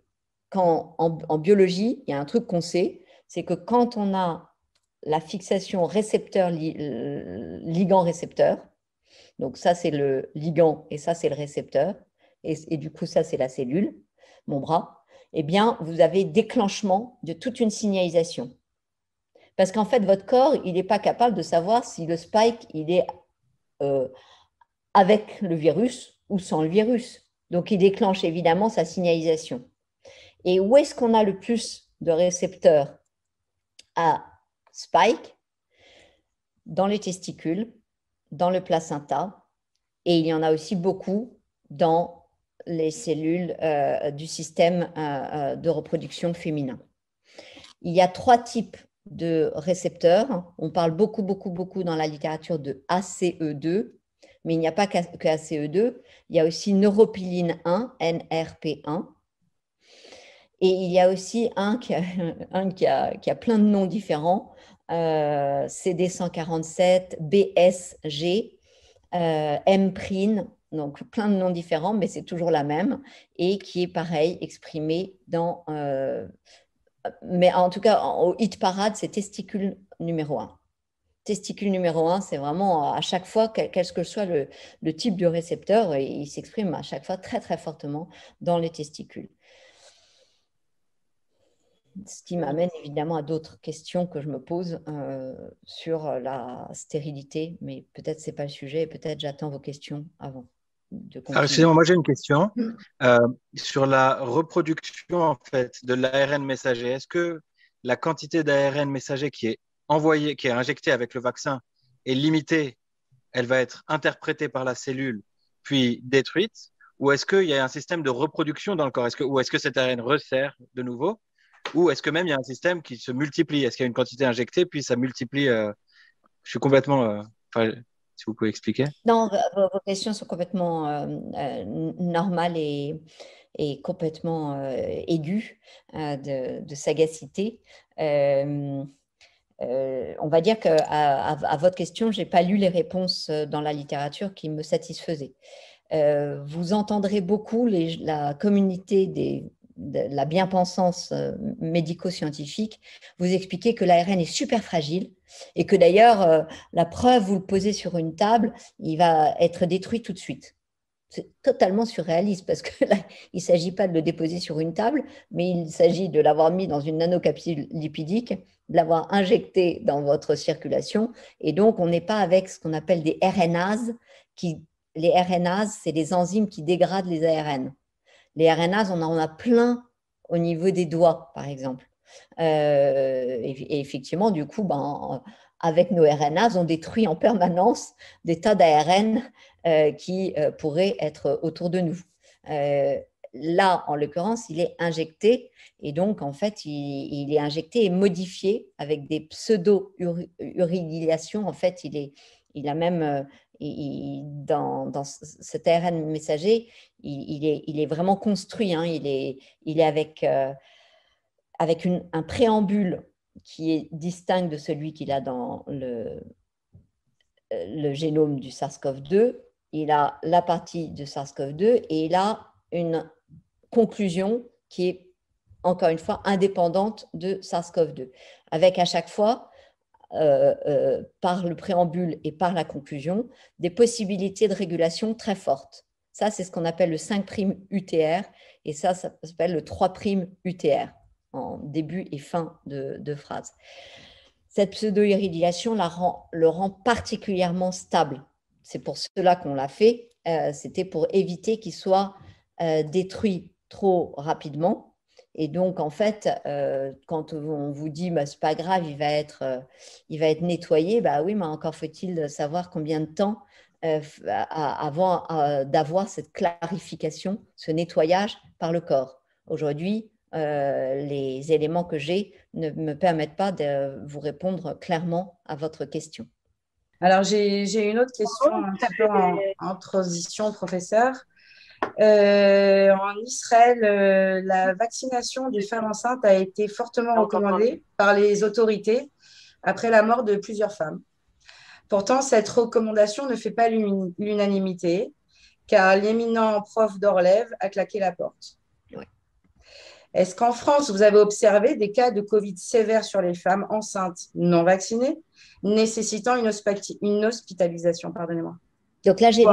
[SPEAKER 3] en biologie, il y a un truc qu'on sait, c'est que quand on a la fixation ligand-récepteur, donc ça c'est le ligand et ça c'est le récepteur, et du coup ça c'est la cellule, mon bras, eh bien vous avez déclenchement de toute une signalisation. Parce qu'en fait, votre corps, il n'est pas capable de savoir si le spike, il est avec le virus ou sans le virus. Donc, il déclenche évidemment sa signalisation. Et où est-ce qu'on a le plus de récepteurs à spike? Dans les testicules, dans le placenta Et il y en a aussi beaucoup dans les cellules du système de reproduction féminin. Il y a 3 types de récepteurs. On parle beaucoup dans la littérature de ACE2, mais il n'y a pas que ACE2. Il y a aussi neuropiline 1, NRP1. Et il y a aussi un qui a plein de noms différents, CD147, BSG, Mprin, donc plein de noms différents, mais c'est toujours la même, et qui est pareil, exprimé dans... mais en tout cas, au hit parade, c'est testicule numéro 1. Testicule numéro 1, c'est vraiment à chaque fois, quel que soit le type de récepteur, il s'exprime à chaque fois très fortement dans les testicules. Ce qui m'amène évidemment à d'autres questions que je me pose sur la stérilité, mais peut-être ce n'est pas le sujet, peut-être j'attends vos questions avant de continuer.
[SPEAKER 4] Excusez-moi, moi j'ai une question sur la reproduction en fait de l'ARN messager. Est-ce que la quantité d'ARN messager qui est envoyée, qui est injectée avec le vaccin est limitée? Elle va être interprétée par la cellule puis détruite, ou est-ce qu'il y a un système de reproduction dans le corps? Ou est-ce que cet ARN resserre de nouveau? Ou est-ce que même il y a un système qui se multiplie? Est-ce qu'il y a une quantité injectée, puis ça multiplie Je suis complètement... si vous pouvez expliquer.
[SPEAKER 3] Non, vos questions sont complètement normales et complètement aiguës de sagacité. On va dire qu'à votre question, je n'ai pas lu les réponses dans la littérature qui me satisfaisaient. Vous entendrez beaucoup la communauté de la bien-pensance médico-scientifique vous expliquer que l'ARN est super fragile et que d'ailleurs, la preuve, vous le posez sur une table, il va être détruit tout de suite. C'est totalement surréaliste parce que là, il ne s'agit pas de le déposer sur une table, mais il s'agit de l'avoir mis dans une nanocapsule lipidique, de l'avoir injecté dans votre circulation. Et donc, on n'est pas avec ce qu'on appelle des RNases. Les RNases, c'est les enzymes qui dégradent les ARN. Les RNases, on en a plein au niveau des doigts, par exemple. Et effectivement, du coup, avec nos RNases, on détruit en permanence des tas d'ARN qui pourraient être autour de nous. Là, en l'occurrence, il est injecté et donc, en fait, il est injecté et modifié avec des pseudo-uridylations. En fait, il a même... dans cet ARN messager, il est vraiment construit. Hein, il est avec un préambule qui est distinct de celui qu'il a dans le génome du SARS-CoV-2. Il a la partie de SARS-CoV-2 et il a une conclusion qui est, encore une fois, indépendante de SARS-CoV-2, avec à chaque fois, par le préambule et par la conclusion, des possibilités de régulation très fortes. Ça, c'est ce qu'on appelle le 5' UTR et ça s'appelle le 3' UTR en début et fin de phrase. Cette pseudo-iridylation le rend particulièrement stable. C'est pour cela qu'on l'a fait. C'était pour éviter qu'il soit détruit trop rapidement. Et donc, en fait, quand on vous dit c'est pas grave, il va être nettoyé, oui, mais encore faut-il savoir combien de temps avant d'avoir cette clarification, ce nettoyage par le corps. Aujourd'hui, les éléments que j'ai ne me permettent pas de vous répondre clairement à votre question.
[SPEAKER 1] Alors, j'ai une autre question un petit peu en transition, professeur. En Israël, la vaccination des femmes enceintes a été fortement recommandée par les autorités après la mort de plusieurs femmes. Pourtant, cette recommandation ne fait pas l'unanimité, car l'éminent prof d'Orlève a claqué la porte.
[SPEAKER 3] Oui.
[SPEAKER 1] Est-ce qu'en France, vous avez observé des cas de Covid sévères sur les femmes enceintes non vaccinées, nécessitant une hospitalisation, pardonnez-moi?
[SPEAKER 3] Donc là, j'ai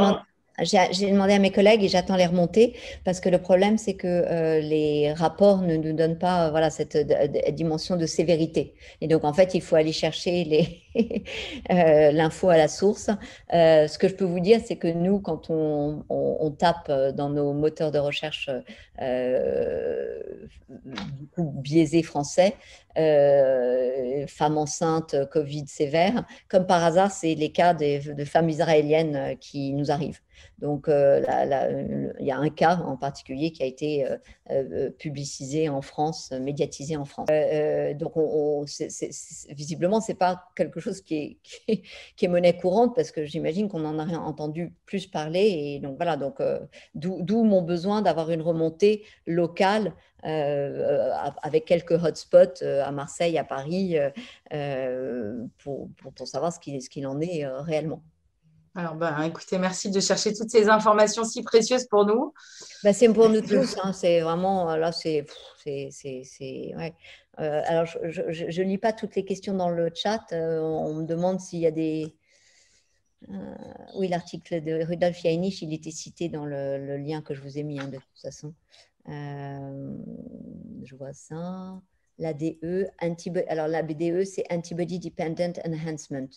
[SPEAKER 3] demandé à mes collègues et j'attends les remontées parce que le problème, c'est que les rapports ne nous donnent pas cette dimension de sévérité. Et donc, en fait, il faut aller chercher l'info à la source. Ce que je peux vous dire, c'est que nous, quand on tape dans nos moteurs de recherche biaisés français, femmes enceintes, Covid sévère, comme par hasard, c'est les cas de femmes israéliennes qui nous arrivent. Donc, il y a un cas en particulier qui a été publicisé en France, médiatisé en France. Donc, visiblement, ce n'est pas quelque chose qui est monnaie courante, parce que j'imagine qu'on en a rien entendu plus parler. Et donc, voilà, d'où mon besoin d'avoir une remontée locale avec quelques hotspots à Marseille, à Paris, pour savoir ce qu'il en est réellement.
[SPEAKER 1] Alors, écoutez, merci de chercher toutes ces informations si précieuses pour nous.
[SPEAKER 3] C'est pour nous tous, hein, c'est vraiment, là, ouais. Alors, je lis pas toutes les questions dans le chat. On me demande s'il y a des... oui, l'article de Rudolf Jeinich, il était cité dans le lien que je vous ai mis, hein, de toute façon. Je vois ça. L'ADE, alors l'ADE, c'est Antibody Dependent Enhancement.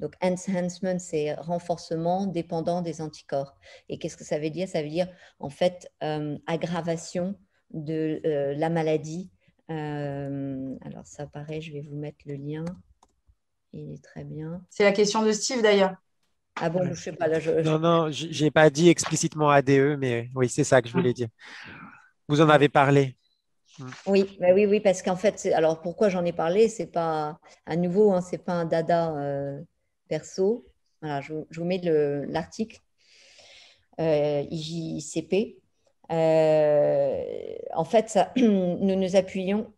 [SPEAKER 3] Donc, enhancement, c'est renforcement dépendant des anticorps. Et qu'est-ce que ça veut dire? Ça veut dire, en fait, aggravation de la maladie. Alors, ça paraît, je vais vous mettre le lien. Il est très bien.
[SPEAKER 1] C'est la question de Steve, d'ailleurs.
[SPEAKER 3] Ah bon, je ne sais pas. Là,
[SPEAKER 2] non, je n'ai pas dit explicitement ADE, mais oui, c'est ça que je voulais dire. Vous en avez parlé.
[SPEAKER 3] Oui, oui, parce qu'en fait, alors pourquoi j'en ai parlé, c'est pas à nouveau, hein, c'est pas un dada perso. Voilà, je vous mets l'article IJCP. En fait, nous nous appuyons.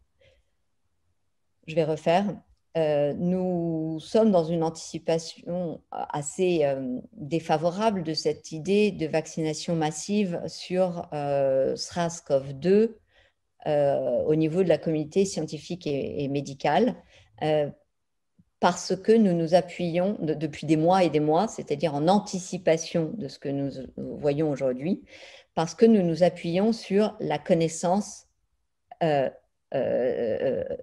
[SPEAKER 3] Je vais refaire. Nous sommes dans une anticipation assez défavorable de cette idée de vaccination massive sur SARS-CoV-2 au niveau de la communauté scientifique et médicale, parce que nous nous appuyons depuis des mois et des mois, c'est-à-dire en anticipation de ce que nous voyons aujourd'hui, parce que nous nous appuyons sur la connaissance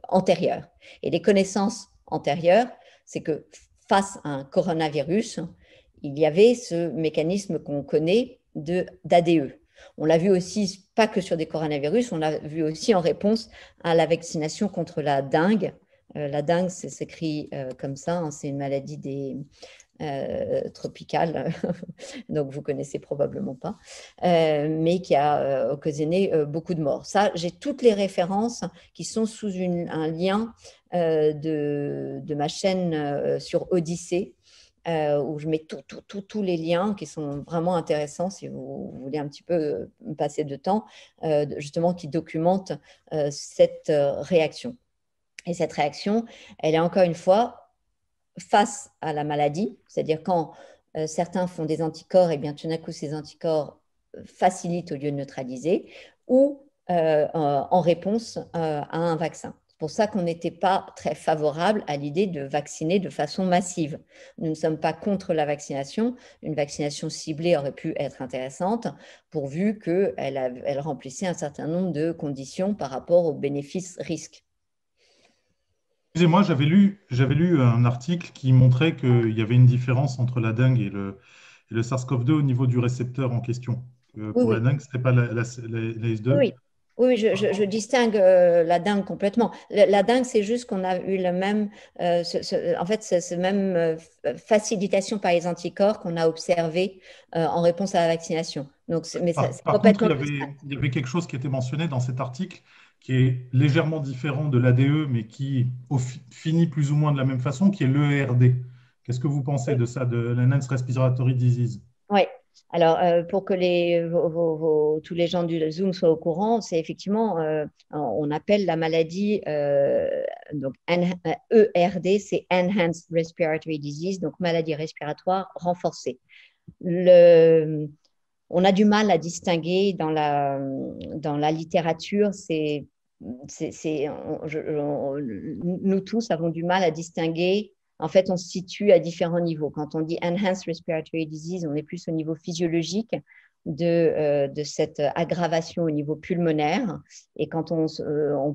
[SPEAKER 3] antérieure. Et les connaissances antérieures, c'est que face à un coronavirus, il y avait ce mécanisme qu'on connaît d'ADE. On l'a vu aussi, pas que sur des coronavirus, on l'a vu aussi en réponse à la vaccination contre la dengue. La dengue, ça s'écrit comme ça, hein, c'est une maladie tropicale, donc vous ne connaissez probablement pas, mais qui a occasionné beaucoup de morts. Ça, j'ai toutes les références qui sont sous un lien de ma chaîne sur Odyssée, où je mets tous les liens qui sont vraiment intéressants si vous voulez un petit peu passer de temps, justement qui documentent cette réaction. Et cette réaction, elle est encore une fois face à la maladie, c'est-à-dire quand certains font des anticorps, et bien tout d'un coup ces anticorps facilitent au lieu de neutraliser, ou en réponse à un vaccin. C'est pour ça qu'on n'était pas très favorable à l'idée de vacciner de façon massive. Nous ne sommes pas contre la vaccination. Une vaccination ciblée aurait pu être intéressante pourvu qu'elle remplissait un certain nombre de conditions par rapport aux bénéfices-risques.
[SPEAKER 5] Excusez-moi, j'avais lu un article qui montrait qu'il y avait une différence entre la dengue et le SARS-CoV-2 au niveau du récepteur en question. Pour la dengue, ce n'était pas la S2.
[SPEAKER 3] Oui, je distingue la dengue complètement. La dengue, c'est juste qu'on a eu le même, en fait, ce même facilitation par les anticorps qu'on a observé en réponse à la vaccination. Donc,
[SPEAKER 5] par contre, il y avait quelque chose qui était mentionné dans cet article qui est légèrement différent de l'ADE, mais qui finit plus ou moins de la même façon, qui est l'ERD. Qu'est-ce que vous pensez de ça, de l'Enhanced Respiratory Disease?
[SPEAKER 3] Oui. Alors, pour que tous les gens du Zoom soient au courant, c'est effectivement, on appelle la maladie, donc ERD, c'est Enhanced Respiratory Disease, donc maladie respiratoire renforcée. On a du mal à distinguer dans la littérature, nous tous avons du mal à distinguer. En fait, on se situe à différents niveaux. Quand on dit Enhanced Respiratory Disease, on est plus au niveau physiologique de cette aggravation au niveau pulmonaire. Et quand on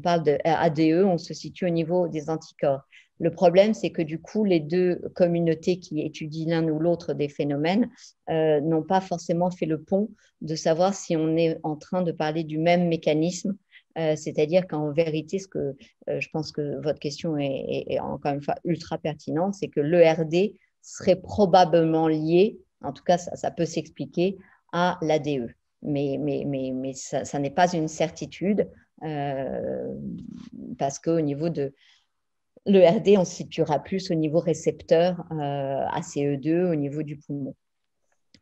[SPEAKER 3] parle de ADE, on se situe au niveau des anticorps. Le problème, c'est que du coup, les deux communautés qui étudient l'un ou l'autre des phénomènes n'ont pas forcément fait le pont de savoir si on est en train de parler du même mécanisme. C'est-à-dire qu'en vérité, je pense que votre question est encore une fois ultra pertinente, c'est que l'ERD serait probablement lié En tout cas, ça peut s'expliquer à l'ADE. Mais ça n'est pas une certitude parce qu'au niveau de l'ERD, on se situera plus au niveau récepteur ACE2 au niveau du poumon.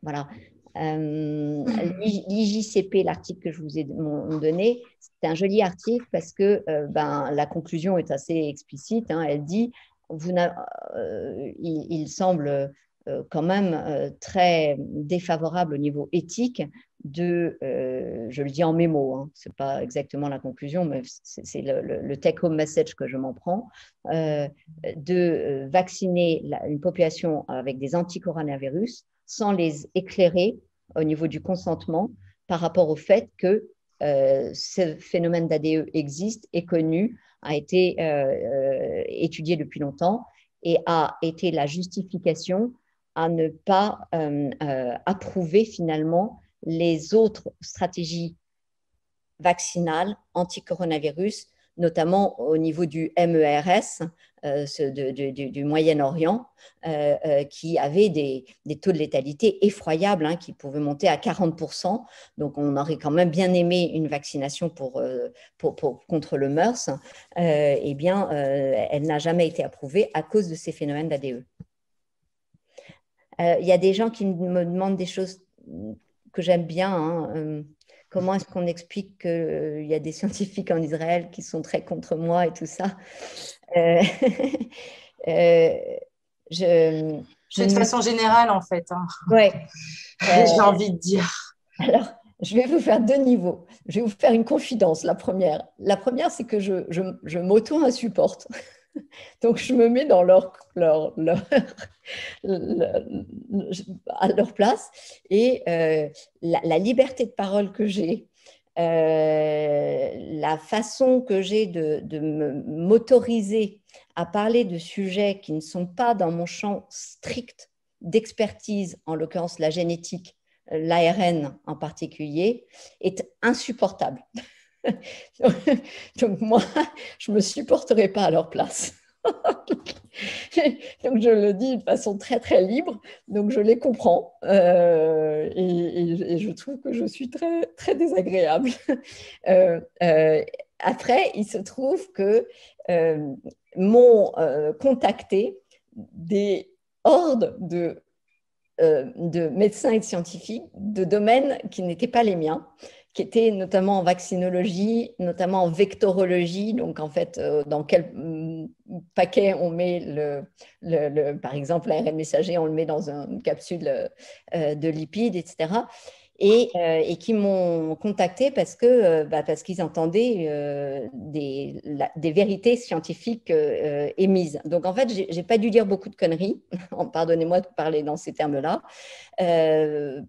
[SPEAKER 3] Voilà. L'IJCP, l'article que je vous ai donné, c'est un joli article parce que la conclusion est assez explicite. Hein. Elle dit, il semble quand même très défavorable au niveau éthique je le dis en mémo, hein, ce n'est pas exactement la conclusion, mais c'est le take-home message que je m'en prends, de vacciner une population avec des anticoronavirus sans les éclairer au niveau du consentement par rapport au fait que ce phénomène d'ADE existe, est connu, a été étudié depuis longtemps et a été la justification à ne pas approuver finalement les autres stratégies vaccinales anti-coronavirus, notamment au niveau du MERS, du Moyen-Orient, qui avait des taux de létalité effroyables, hein, qui pouvaient monter à 40%. Donc, on aurait quand même bien aimé une vaccination contre le MERS. Eh bien, elle n'a jamais été approuvée à cause de ces phénomènes d'ADE. Il y a des gens qui me demandent des choses que j'aime bien. Hein. Comment est-ce qu'on explique qu'il y a des scientifiques en Israël qui sont très contre moi et tout ça
[SPEAKER 1] de façon générale, en fait. Hein.
[SPEAKER 3] Ouais.
[SPEAKER 1] J'ai envie de dire.
[SPEAKER 3] Alors, je vais vous faire 2 niveaux. Je vais vous faire une confidence. La première, c'est que je m'auto-insupporte. Donc, je me mets dans à leur place et la liberté de parole que j'ai, la façon que j'ai de m'autoriser à parler de sujets qui ne sont pas dans mon champ strict d'expertise, en l'occurrence la génétique, l'ARN en particulier, est insupportable. Donc moi, je ne me supporterai pas à leur place. Donc je le dis de façon très très libre, donc je les comprends et je trouve que je suis très très désagréable. Après, il se trouve que m'ont contacté des hordes de médecins et de scientifiques de domaines qui n'étaient pas les miens, qui étaient notamment en vaccinologie, notamment en vectorologie, donc en fait, dans quel paquet on met par exemple, l'ARN messager, on le met dans une capsule de lipides, etc. Et qui m'ont contacté parce qu'ils entendaient des vérités scientifiques émises. Donc, en fait, je n'ai pas dû dire beaucoup de conneries, pardonnez-moi de parler dans ces termes-là,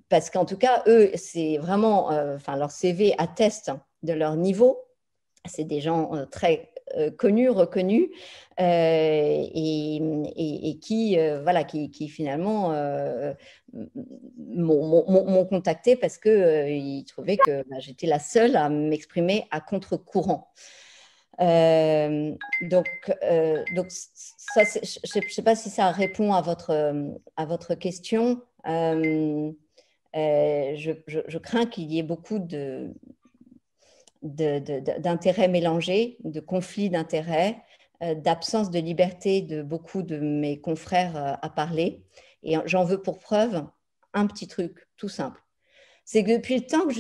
[SPEAKER 3] parce qu'en tout cas, eux, c'est vraiment, leur CV atteste de leur niveau. C'est des gens très connus, reconnus, et qui finalement m'ont contacté parce qu'ils trouvaient que j'étais la seule à m'exprimer à contre-courant. Donc ça, je ne sais pas si ça répond à votre question. Je crains qu'il y ait beaucoup d'intérêts mélangés, de conflits d'intérêts, d'absence de liberté de beaucoup de mes confrères à parler. Et j'en veux pour preuve un petit truc tout simple. C'est que depuis le temps que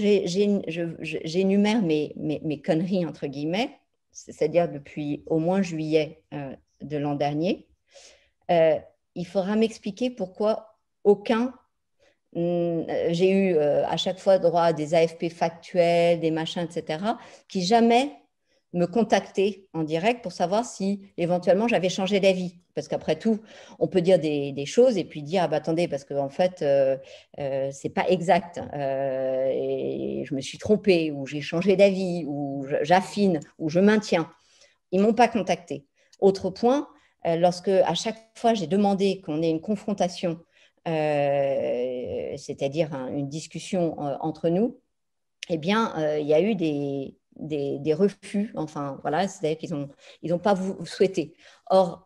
[SPEAKER 3] j'énumère mes conneries, entre guillemets, c'est-à-dire depuis au moins juillet de l'an dernier, il faudra m'expliquer pourquoi j'ai eu à chaque fois droit à des AFP factuels, des machins, etc., qui jamais me contactaient en direct pour savoir si éventuellement j'avais changé d'avis. Parce qu'après tout, on peut dire des choses et puis dire ah bah attendez, parce qu'en fait, c'est pas exact, et je me suis trompée, ou j'ai changé d'avis, ou j'affine, ou je maintiens. Ils m'ont pas contacté. Autre point, lorsque à chaque fois j'ai demandé qu'on ait une confrontation, c'est-à-dire une discussion entre nous, eh bien, il y a eu des refus, enfin, voilà, c'est-à-dire qu'ils n'ont pas souhaité. Or,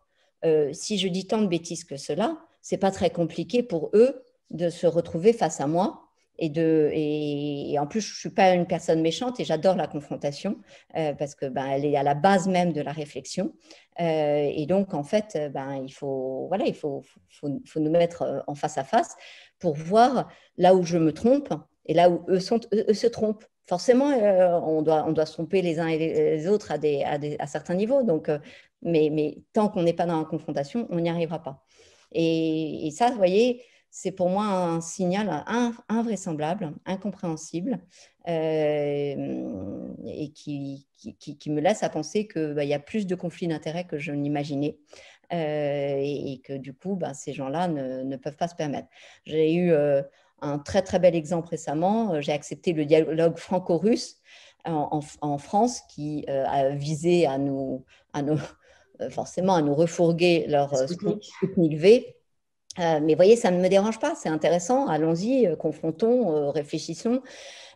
[SPEAKER 3] si je dis tant de bêtises que cela, ce n'est pas très compliqué pour eux de se retrouver face à moi. Et en plus, je ne suis pas une personne méchante et j'adore la confrontation parce que elle est à la base même de la réflexion. Et donc, en fait, il faut nous mettre en face à face pour voir là où je me trompe et là où eux se trompent. Forcément, on doit se tromper les uns et les autres à certains niveaux. Donc, mais tant qu'on n'est pas dans la confrontation, on n'y arrivera pas. Et ça, vous voyez, c'est pour moi un signal invraisemblable, incompréhensible, et qui me laisse à penser qu'il y a plus de conflits d'intérêts que je n'imaginais. Et que du coup, ces gens-là ne peuvent pas se permettre. J'ai eu un très, très bel exemple récemment. J'ai accepté le dialogue franco-russe en France qui a visé forcément à nous refourguer leur Sputnik V. Mais vous voyez, ça ne me dérange pas, c'est intéressant, allons-y, confrontons, réfléchissons.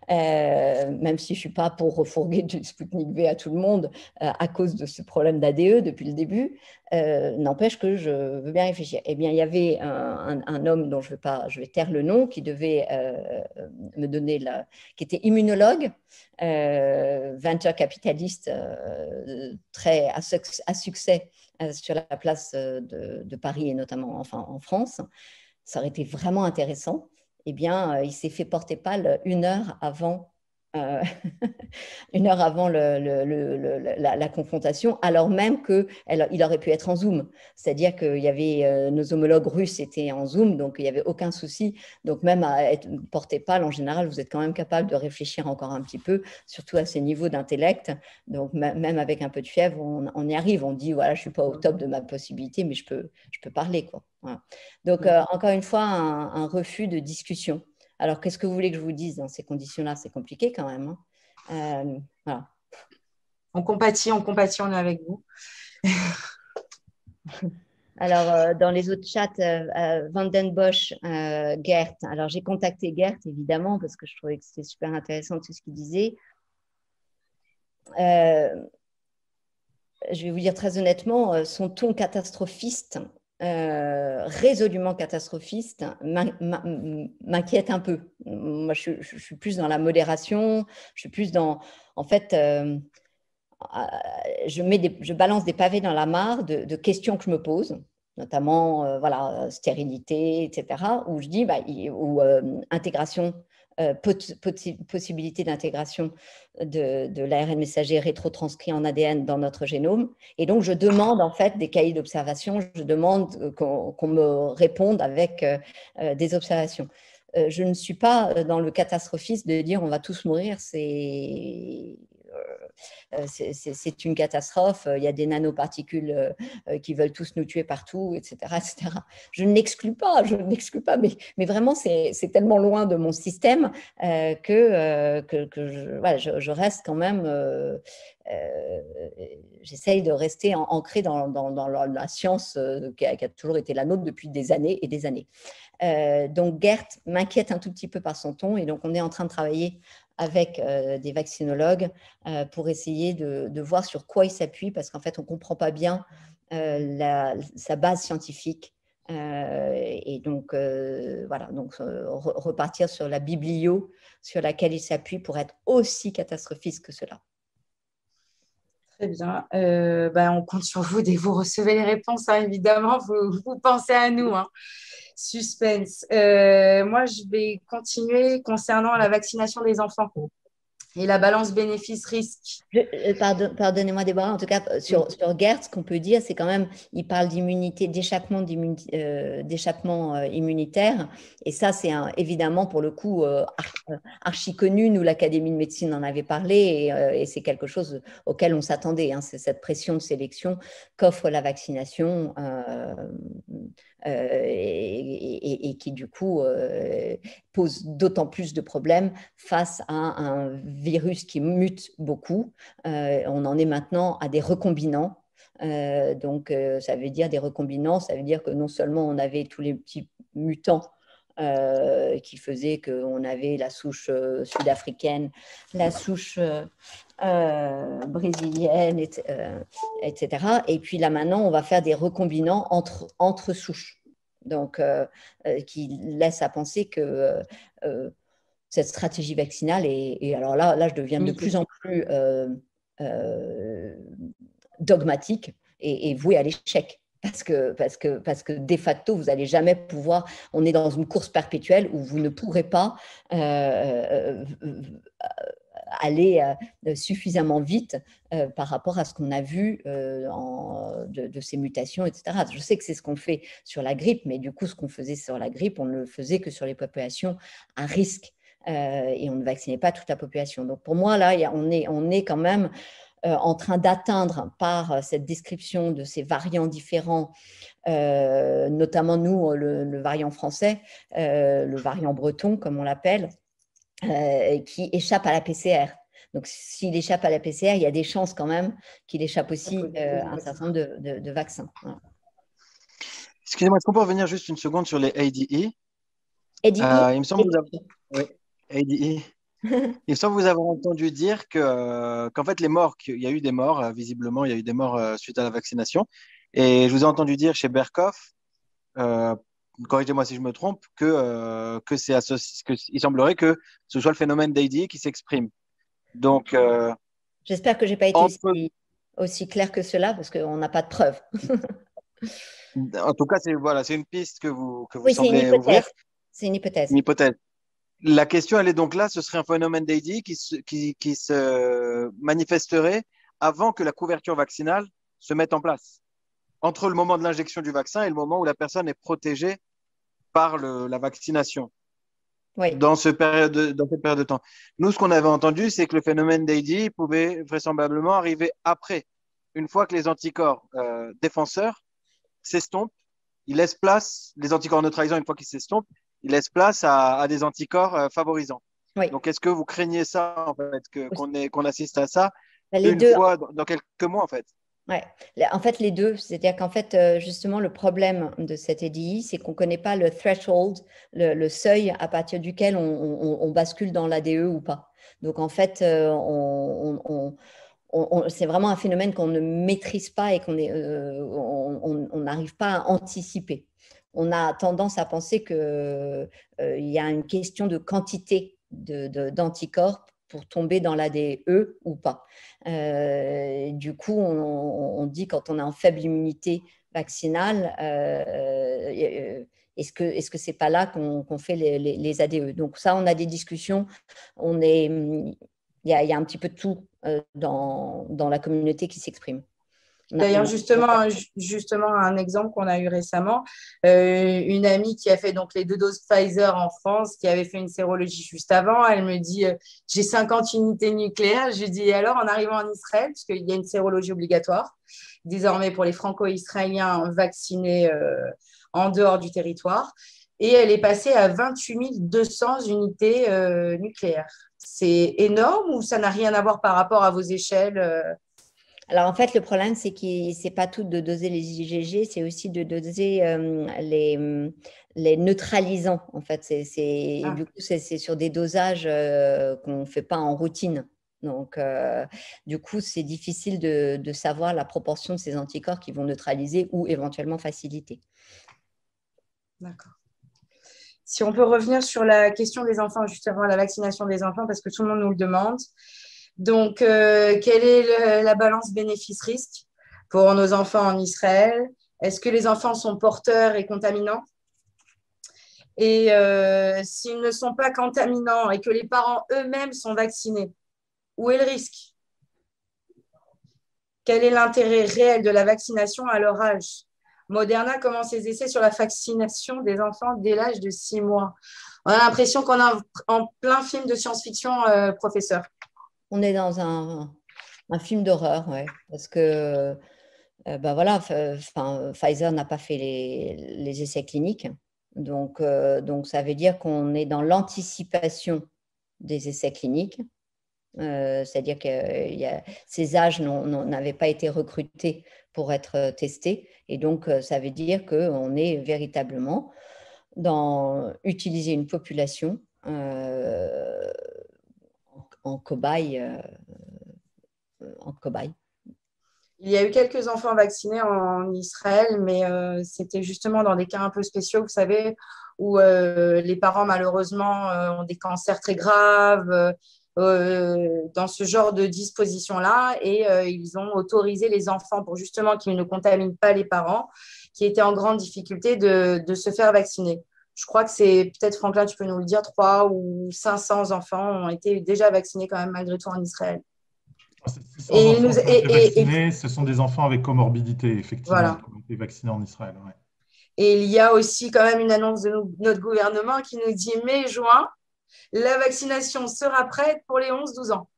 [SPEAKER 3] Même si je ne suis pas pour refourguer du Sputnik V à tout le monde à cause de ce problème d'ADE depuis le début, n'empêche que je veux bien réfléchir. Eh bien, il y avait un homme dont je vais taire le nom, qui devait me donner, qui était immunologue, venture capitaliste très à succès sur la place de Paris et notamment en France. Ça aurait été vraiment intéressant. Eh bien, il s'est fait porter pâle une heure avant la confrontation, alors même qu'il aurait pu être en Zoom. C'est-à-dire qu'il y avait nos homologues russes étaient en Zoom, donc il n'y avait aucun souci. Donc même à être porté pâle, en général, vous êtes quand même capable de réfléchir encore un petit peu, surtout à ces niveaux d'intellect. Donc même avec un peu de fièvre, on y arrive. On dit, voilà, je ne suis pas au top de ma possibilité, mais je peux parler, quoi. Voilà. Donc, encore une fois, un refus de discussion. Alors, qu'est-ce que vous voulez que je vous dise dans ces conditions-là? C'est compliqué quand même. Voilà.
[SPEAKER 1] On compatit, on est avec vous.
[SPEAKER 3] Alors, dans les autres chats, Vandenbosch, Gert. Alors, j'ai contacté Gert, évidemment, parce que je trouvais que c'était super intéressant tout ce qu'il disait. Je vais vous dire très honnêtement, son ton catastrophiste, résolument catastrophiste, m'inquiète un peu. Moi, je suis plus dans la modération, je suis plus dans… En fait, je balance des pavés dans la mare de questions que je me pose, notamment stérilité, etc., où je dis, intégration, possibilité d'intégration de l'ARN messager rétrotranscrit en ADN dans notre génome. Et donc, je demande en fait des cahiers d'observation, je demande qu'on me réponde avec des observations. Je ne suis pas dans le catastrophisme de dire on va tous mourir, c'est une catastrophe, il y a des nanoparticules qui veulent tous nous tuer partout, etc. etc. Je ne l'exclus pas, mais vraiment, c'est tellement loin de mon système que je reste quand même… j'essaye de rester ancrée dans la science qui a toujours été la nôtre depuis des années et des années. Donc, Gert m'inquiète un tout petit peu par son ton, et donc on est en train de travailler avec des vaccinologues pour essayer de voir sur quoi il s'appuie, parce qu'en fait, on ne comprend pas bien sa base scientifique. Et donc, repartir sur la biblio sur laquelle il s'appuie pour être aussi catastrophiste que cela.
[SPEAKER 1] Très bien. On compte sur vous dès que vous recevez les réponses, hein, évidemment, vous pensez à nous. Hein. Suspense. Moi, je vais continuer concernant la vaccination des enfants et la balance bénéfice-risque.
[SPEAKER 3] Pardonnez-moi, Déborah, en tout cas, sur Gert, ce qu'on peut dire, c'est quand même, il parle d'immunité, d'échappement immunitaire. Et ça, c'est évidemment, pour le coup, archi connu. Nous, l'Académie de médecine en avait parlé, et c'est quelque chose auquel on s'attendait. Hein, c'est cette pression de sélection qu'offre la vaccination et qui, du coup, pose d'autant plus de problèmes face à un virus qui mute beaucoup. On en est maintenant à des recombinants. Donc, ça veut dire des recombinants, ça veut dire que non seulement on avait tous les petits mutants qui faisaient qu'on avait la souche sud-africaine, la souche brésilienne, etc. Et puis là, maintenant, on va faire des recombinants entre souches. Donc, qui laisse à penser que cette stratégie vaccinale et alors là, je deviens de plus en plus dogmatique et vouée à l'échec. Parce que de facto, vous n'allez jamais pouvoir, on est dans une course perpétuelle où vous ne pourrez pas aller suffisamment vite par rapport à ce qu'on a vu de ces mutations, etc. Je sais que c'est ce qu'on fait sur la grippe, mais du coup, ce qu'on faisait sur la grippe, on ne le faisait que sur les populations à risque et on ne vaccinait pas toute la population. Donc pour moi, là, on est quand même en train d'atteindre par cette description de ces variants différents, notamment nous, le variant français, le variant breton, comme on l'appelle, qui échappe à la PCR. Donc, s'il échappe à la PCR, il y a des chances quand même qu'il échappe aussi à un certain nombre de vaccins. Voilà.
[SPEAKER 4] Excusez-moi, est-ce qu'on peut revenir juste une seconde sur les ADE?
[SPEAKER 3] ADE,
[SPEAKER 4] il me semble que vous avez... Oui, ADE. Il me semble que vous avez entendu dire qu'en fait, les morts, il y a eu des morts, visiblement, il y a eu des morts suite à la vaccination. Et je vous ai entendu dire chez Berkoff, corrigez-moi si je me trompe, que c'est associé, il semblerait que ce soit le phénomène d'ADE qui s'exprime. Donc,
[SPEAKER 3] j'espère que je n'ai pas été aussi clair que cela, parce qu'on n'a pas de preuves.
[SPEAKER 4] En tout cas, c'est une piste que vous
[SPEAKER 3] oui,
[SPEAKER 4] semblez ouvrir.
[SPEAKER 3] C'est une hypothèse.
[SPEAKER 4] Une hypothèse. La question, elle est donc là, ce serait un phénomène d'ADE qui se manifesterait avant que la couverture vaccinale se mette en place, entre le moment de l'injection du vaccin et le moment où la personne est protégée par la vaccination.
[SPEAKER 3] Oui.
[SPEAKER 4] Dans cette période de temps. Nous, ce qu'on avait entendu, c'est que le phénomène d'ADE pouvait vraisemblablement arriver après, une fois que les anticorps défenseurs s'estompent, ils laissent place, les anticorps neutralisants, une fois qu'ils s'estompent, ils laissent place à des anticorps favorisants. Oui. Donc, est-ce que vous craignez ça, en fait, qu'on assiste à ça fois dans quelques mois, en fait?
[SPEAKER 3] Ouais. En fait, les deux, c'est-à-dire qu'en fait, justement, le problème de cette ADI, c'est qu'on ne connaît pas le threshold, le seuil à partir duquel on bascule dans l'ADE ou pas. Donc, en fait, c'est vraiment un phénomène qu'on ne maîtrise pas et qu'on n'arrive pas à anticiper. On a tendance à penser qu'il y a une question de quantité d'anticorps pour tomber dans l'ADE ou pas. Du coup, on dit quand on a une faible immunité vaccinale, est-ce que c'est pas là qu'on fait les ADE? Donc ça, on a des discussions. Il y a un petit peu de tout dans la communauté qui s'exprime.
[SPEAKER 1] D'ailleurs, justement, un exemple qu'on a eu récemment, une amie qui a fait donc les 2 doses Pfizer en France, qui avait fait une sérologie juste avant, elle me dit j'ai 50 unités nucléaires. Je lui dis alors en arrivant en Israël, parce qu'il y a une sérologie obligatoire désormais pour les franco-israéliens vaccinés en dehors du territoire, et elle est passée à 28 200 unités nucléaires. C'est énorme ou ça n'a rien à voir par rapport à vos échelles
[SPEAKER 3] Alors, en fait, le problème, c'est que ce n'est pas tout de doser les IgG, c'est aussi de doser les neutralisants. En fait, du coup, c'est sur des dosages qu'on ne fait pas en routine. Donc, du coup, c'est difficile de savoir la proportion de ces anticorps qui vont neutraliser ou éventuellement faciliter.
[SPEAKER 1] D'accord. Si on peut revenir sur la question des enfants, justement, la vaccination des enfants, parce que tout le monde nous le demande. Donc, quelle est la balance bénéfice-risque pour nos enfants en Israël? Est-ce que les enfants sont porteurs et contaminants? Et s'ils ne sont pas contaminants et que les parents eux-mêmes sont vaccinés, où est le risque? Quel est l'intérêt réel de la vaccination à leur âge? Moderna commence ses essais sur la vaccination des enfants dès l'âge de 6 mois. On a l'impression qu'on est en plein film de science-fiction, professeur.
[SPEAKER 3] On est dans un film d'horreur, ouais, parce que voilà, Pfizer n'a pas fait les essais cliniques, donc ça veut dire qu'on est dans l'anticipation des essais cliniques, c'est-à-dire que ces âges n'avaient pas été recrutés pour être testés, et donc ça veut dire qu'on est véritablement dans utiliser une population en cobaye.
[SPEAKER 1] Il y a eu quelques enfants vaccinés en Israël, mais c'était justement dans des cas un peu spéciaux, vous savez, où les parents, malheureusement, ont des cancers très graves, dans ce genre de disposition-là. Et ils ont autorisé les enfants, pour justement qu'ils ne contaminent pas les parents, qui étaient en grande difficulté, de se faire vacciner. Je crois que c'est, peut-être Franklin, tu peux nous le dire, 300 ou 500 enfants ont été déjà vaccinés quand même malgré tout en Israël.
[SPEAKER 5] Ces 600
[SPEAKER 1] Et,
[SPEAKER 5] enfants qui ont été vaccinés, ce sont des enfants avec comorbidité, effectivement,
[SPEAKER 1] voilà.
[SPEAKER 5] qui ont été vaccinés en Israël. Ouais.
[SPEAKER 1] Et il y a aussi quand même une annonce de notre gouvernement qui nous dit mai-juin, la vaccination sera prête pour les 11-12 ans.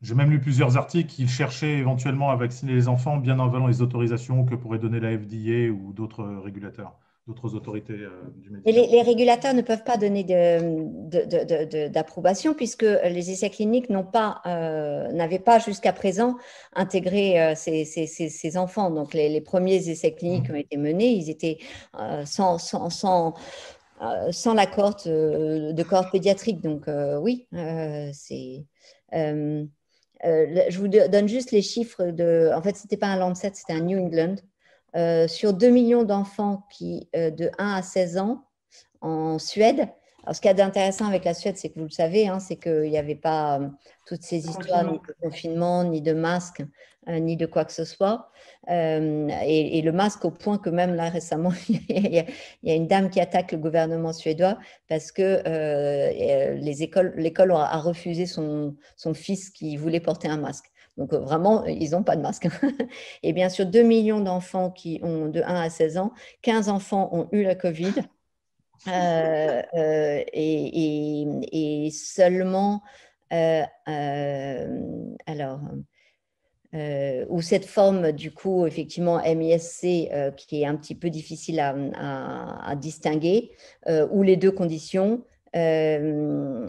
[SPEAKER 5] J'ai même lu plusieurs articles qui cherchaient éventuellement à vacciner les enfants bien avant les autorisations que pourrait donner la FDA ou d'autres régulateurs, d'autres autorités du
[SPEAKER 3] Et
[SPEAKER 5] médicament.
[SPEAKER 3] les régulateurs ne peuvent pas donner d'approbation puisque les essais cliniques n'avaient pas jusqu'à présent intégré ces enfants. Donc, les premiers essais cliniques ont été menés, ils étaient sans l'accord de cohorte pédiatrique. Donc, oui, c'est… je vous donne juste les chiffres de… En fait, ce n'était pas un Lancet, c'était un New England. Sur 2 millions d'enfants de 1 à 16 ans en Suède. Alors, ce qu'il y a d'intéressant avec la Suède, c'est que vous le savez, hein, c'est qu'il n'y avait pas toutes ces histoires ni de confinement, ni de masque, ni de quoi que ce soit. Et le masque au point que même là récemment, il y a une dame qui attaque le gouvernement suédois parce que l'école a refusé son fils qui voulait porter un masque. Donc, vraiment, ils n'ont pas de masque. Et bien sûr, 2 millions d'enfants qui ont de 1 à 16 ans, 15 enfants ont eu la Covid. Et seulement, ou cette forme, du coup, effectivement, MIS-C, qui est un petit peu difficile à distinguer, où les deux conditions ont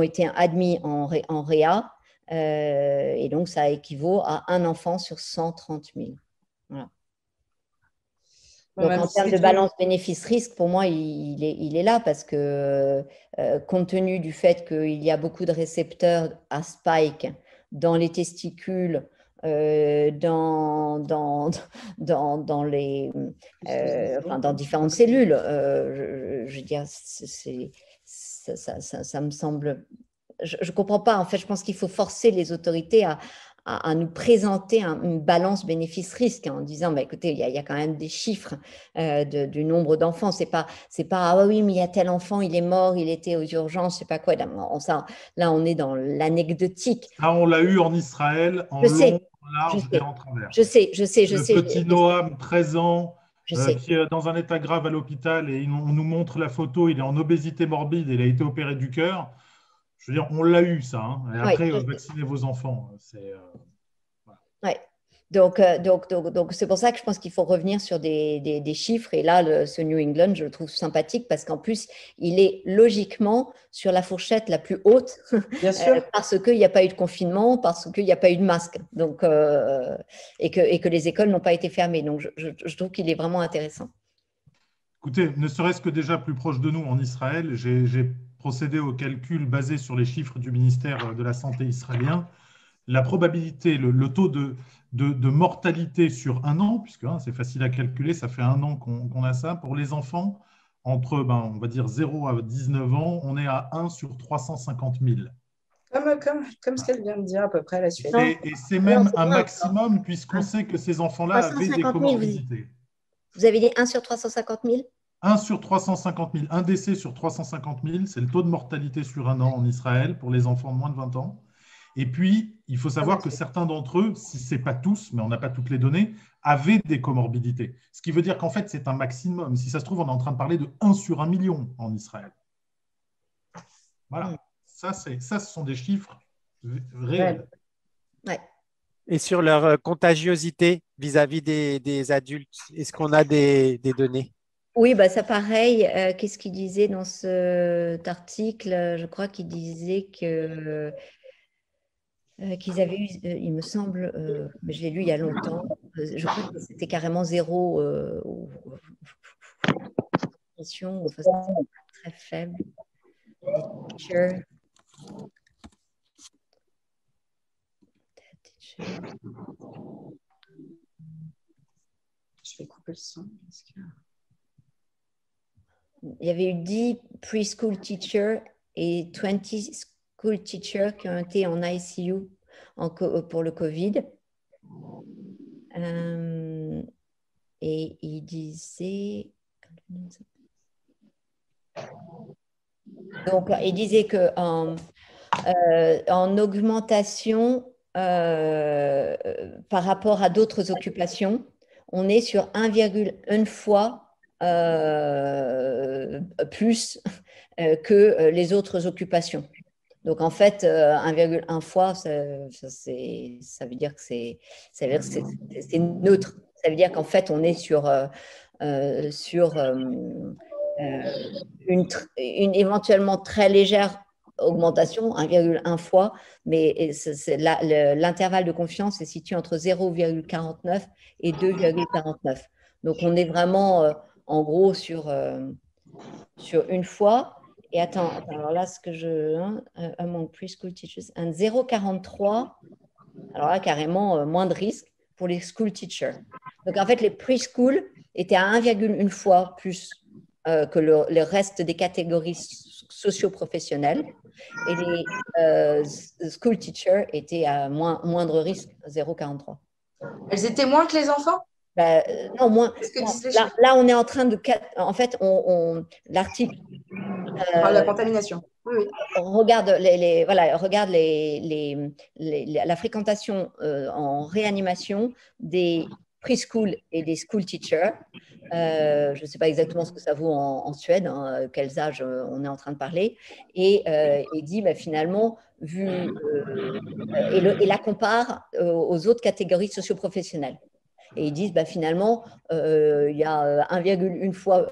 [SPEAKER 3] été admis en réa. Et donc, ça équivaut à un enfant sur 130 000. Voilà. Donc, en termes de balance bénéfice-risque, pour moi, il est là parce que, compte tenu du fait qu'il y a beaucoup de récepteurs à spike dans les testicules, dans différentes cellules, je veux dire, ça me semble… Je ne comprends pas. En fait, je pense qu'il faut forcer les autorités à nous présenter une balance bénéfice-risque en disant, bah, écoutez, il y a quand même des chiffres du nombre d'enfants. C'est pas ah oui, mais il y a tel enfant, il est mort, il était aux urgences, je sais pas quoi. Là, on est dans l'anecdotique.
[SPEAKER 5] Ah, on l'a eu en Israël, en long, en large et en travers.
[SPEAKER 3] Je sais.
[SPEAKER 5] Le petit Noam, 13 ans, qui est dans un état grave à l'hôpital et on nous montre la photo, il est en obésité morbide, il a été opéré du cœur. Je veux dire, on l'a eu, ça. Hein. Et après, vaccinez vos enfants.
[SPEAKER 3] Voilà. Ouais. Donc, c'est pour ça que je pense qu'il faut revenir sur des chiffres. Et là, ce New England, je le trouve sympathique parce qu'en plus, il est logiquement sur la fourchette la plus haute parce qu'il n'y a pas eu de confinement, parce qu'il n'y a pas eu de masque. Donc, et que les écoles n'ont pas été fermées. Donc, je trouve qu'il est vraiment intéressant.
[SPEAKER 5] Écoutez, ne serait-ce que déjà plus proche de nous en Israël, j'ai procédé au calcul basé sur les chiffres du ministère de la Santé israélien. La probabilité, le taux de mortalité sur un an, puisque c'est facile à calculer, ça fait un an qu'on a ça, pour les enfants, entre, on va dire 0 à 19 ans, on est à 1 sur 350 000.
[SPEAKER 1] Comme ce qu'elle vient de dire à peu près, la Suède.
[SPEAKER 5] Et c'est même un maximum, puisqu'on sait que ces enfants-là avaient des comorbidités.
[SPEAKER 3] Vous avez dit 1 sur 350 000
[SPEAKER 5] 1 sur 350 000, un décès sur 350 000, c'est le taux de mortalité sur un an en Israël pour les enfants de moins de 20 ans. Et puis, il faut savoir que certains d'entre eux, si ce n'est pas tous, mais on n'a pas toutes les données, avaient des comorbidités. Ce qui veut dire qu'en fait, c'est un maximum. Si ça se trouve, on est en train de parler de 1 sur 1 million en Israël. Voilà. Ça, ce sont des chiffres réels.
[SPEAKER 3] Ouais.
[SPEAKER 2] Et sur leur contagiosité vis-à-vis des adultes, est-ce qu'on a des données?
[SPEAKER 3] Oui, ça pareil. Qu'est-ce qu'il disait dans cet article? Je crois qu'il disait qu'ils avaient eu, il me semble, mais je l'ai lu il y a longtemps, je crois que c'était carrément 0, très faible.
[SPEAKER 1] Je vais couper le son.
[SPEAKER 3] Il y avait eu 10 preschool teachers et 20 school teachers qui ont été en ICU pour le COVID. Et il disait... Donc, il disait qu'en augmentation par rapport à d'autres occupations, on est sur 1,1 fois plus que les autres occupations. Donc, en fait, 1,1 fois, ça veut dire que c'est neutre. Ça veut dire qu'en fait, on est sur une éventuellement très légère augmentation, 1,1 fois, mais l'intervalle de confiance est situé entre 0,49 et 2,49. Donc, on est vraiment, en gros, sur une fois. Et attends, alors là, ce que among preschool teachers, un 0,43, alors là, carrément, moins de risque pour les school teachers. Donc, en fait, les preschool étaient à 1,1 fois plus que le reste des catégories socio-professionnelles. Et les school teachers étaient à moindre risque, 0,43.
[SPEAKER 1] Elles étaient moins que les enfants?
[SPEAKER 3] Non, moins. Là, on est en train de... En fait, l'article...
[SPEAKER 1] la contamination. Oui.
[SPEAKER 3] Regarde, regarde la fréquentation en réanimation des preschool et des school teachers. Je ne sais pas exactement ce que ça vaut en Suède, hein, quels âges on est en train de parler. Et dit, finalement, et la compare aux autres catégories socio-professionnelles. Et ils disent, finalement, il y a 1,1 fois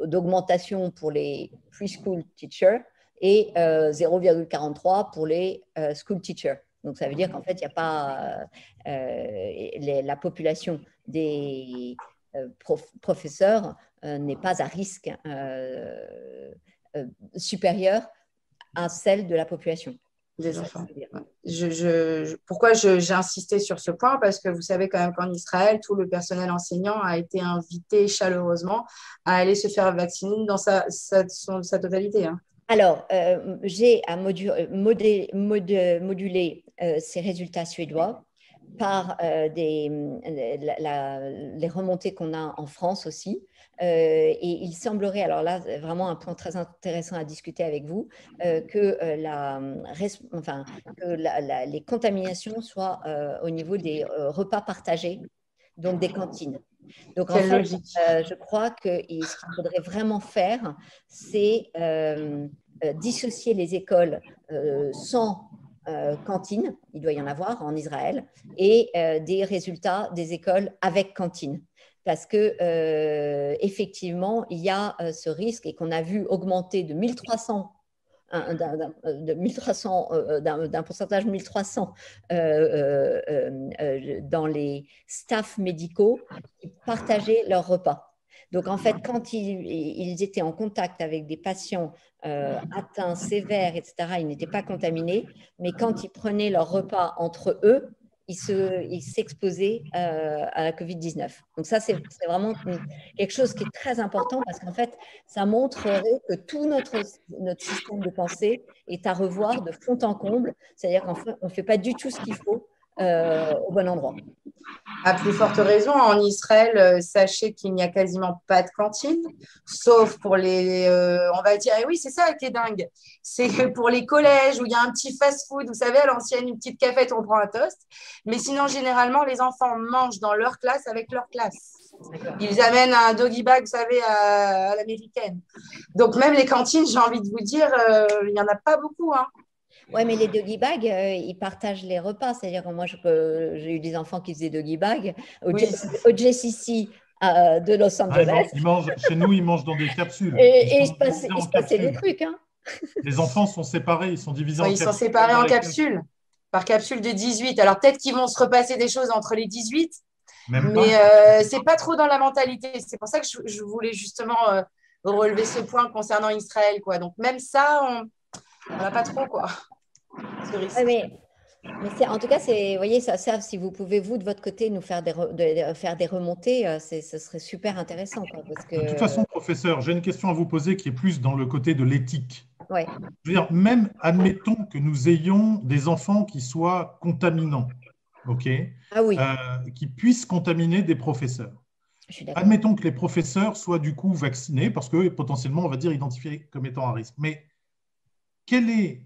[SPEAKER 3] d'augmentation pour les preschool teachers et 0,43 pour les school teachers. Donc, ça veut dire qu'en fait, il n'y a pas la population des professeurs n'est pas à risque supérieur à celle de la population.
[SPEAKER 1] Des enfants. Pourquoi j'ai insisté sur ce point? Parce que vous savez quand même qu'en Israël, tout le personnel enseignant a été invité chaleureusement à aller se faire vacciner dans sa totalité. Hein.
[SPEAKER 3] Alors, j'ai à moduler ces résultats suédois par les remontées qu'on a en France aussi. Et il semblerait, alors là, vraiment un point très intéressant à discuter avec vous, que les contaminations soient au niveau des repas partagés, donc des cantines. Donc, en fait, je crois que ce qu'il faudrait vraiment faire, c'est dissocier les écoles sans cantine, il doit y en avoir en Israël, et des résultats des écoles avec cantine. Parce que effectivement, il y a ce risque et qu'on a vu augmenter de 1300 d'un pourcentage 1300 dans les staffs médicaux qui partageaient leurs repas. Donc, en fait, quand ils étaient en contact avec des patients atteints, sévères, etc., ils n'étaient pas contaminés, mais quand ils prenaient leur repas entre eux, ils s'exposaient à la COVID-19. Donc ça, c'est vraiment quelque chose qui est très important parce qu'en fait, ça montrerait que tout notre système de pensée est à revoir de fond en comble. C'est-à-dire qu'on ne fait pas du tout ce qu'il faut au bon endroit.
[SPEAKER 1] À plus forte raison, en Israël, sachez qu'il n'y a quasiment pas de cantine, sauf pour les, on va dire, et oui, c'est ça qui est dingue, c'est pour les collèges où il y a un petit fast-food, vous savez, à l'ancienne, une petite cafette, on prend un toast, mais sinon, généralement, les enfants mangent dans leur classe avec leur classe. Ils amènent un doggy bag, vous savez, à l'américaine. Donc, même les cantines, j'ai envie de vous dire, il n'y en a pas beaucoup, hein.
[SPEAKER 3] Oui, mais les doggy bags, ils partagent les repas. C'est-à-dire que moi, j'ai eu des enfants qui faisaient doggy bag au JCC de Los Angeles.
[SPEAKER 5] Chez nous, ils mangent dans des capsules.
[SPEAKER 3] Et il se passait des trucs. Hein.
[SPEAKER 5] Les enfants sont séparés, ils sont divisés en capsules.
[SPEAKER 1] Ils sont séparés en capsules, par capsule de 18. Alors, peut-être qu'ils vont se repasser des choses entre les 18, mais ce n'est pas trop dans la mentalité. C'est pour ça que je voulais justement relever ce point concernant Israël, quoi. Donc, même ça, on n'a pas trop, quoi.
[SPEAKER 3] Mais Mais en tout cas, vous voyez, ça, si vous pouvez, vous, de votre côté, nous faire faire des remontées, ce serait super intéressant. Quoi, parce que...
[SPEAKER 5] De toute façon, professeur, j'ai une question à vous poser qui est plus dans le côté de l'éthique.
[SPEAKER 3] Ouais.
[SPEAKER 5] Je veux dire, même admettons que nous ayons des enfants qui soient contaminants, ok,
[SPEAKER 3] Ah oui,
[SPEAKER 5] qui puissent contaminer des professeurs.
[SPEAKER 3] je suis d'accord.
[SPEAKER 5] Admettons que les professeurs soient du coup vaccinés parce que potentiellement, on va dire, identifiés comme étant à risque. Mais quel est,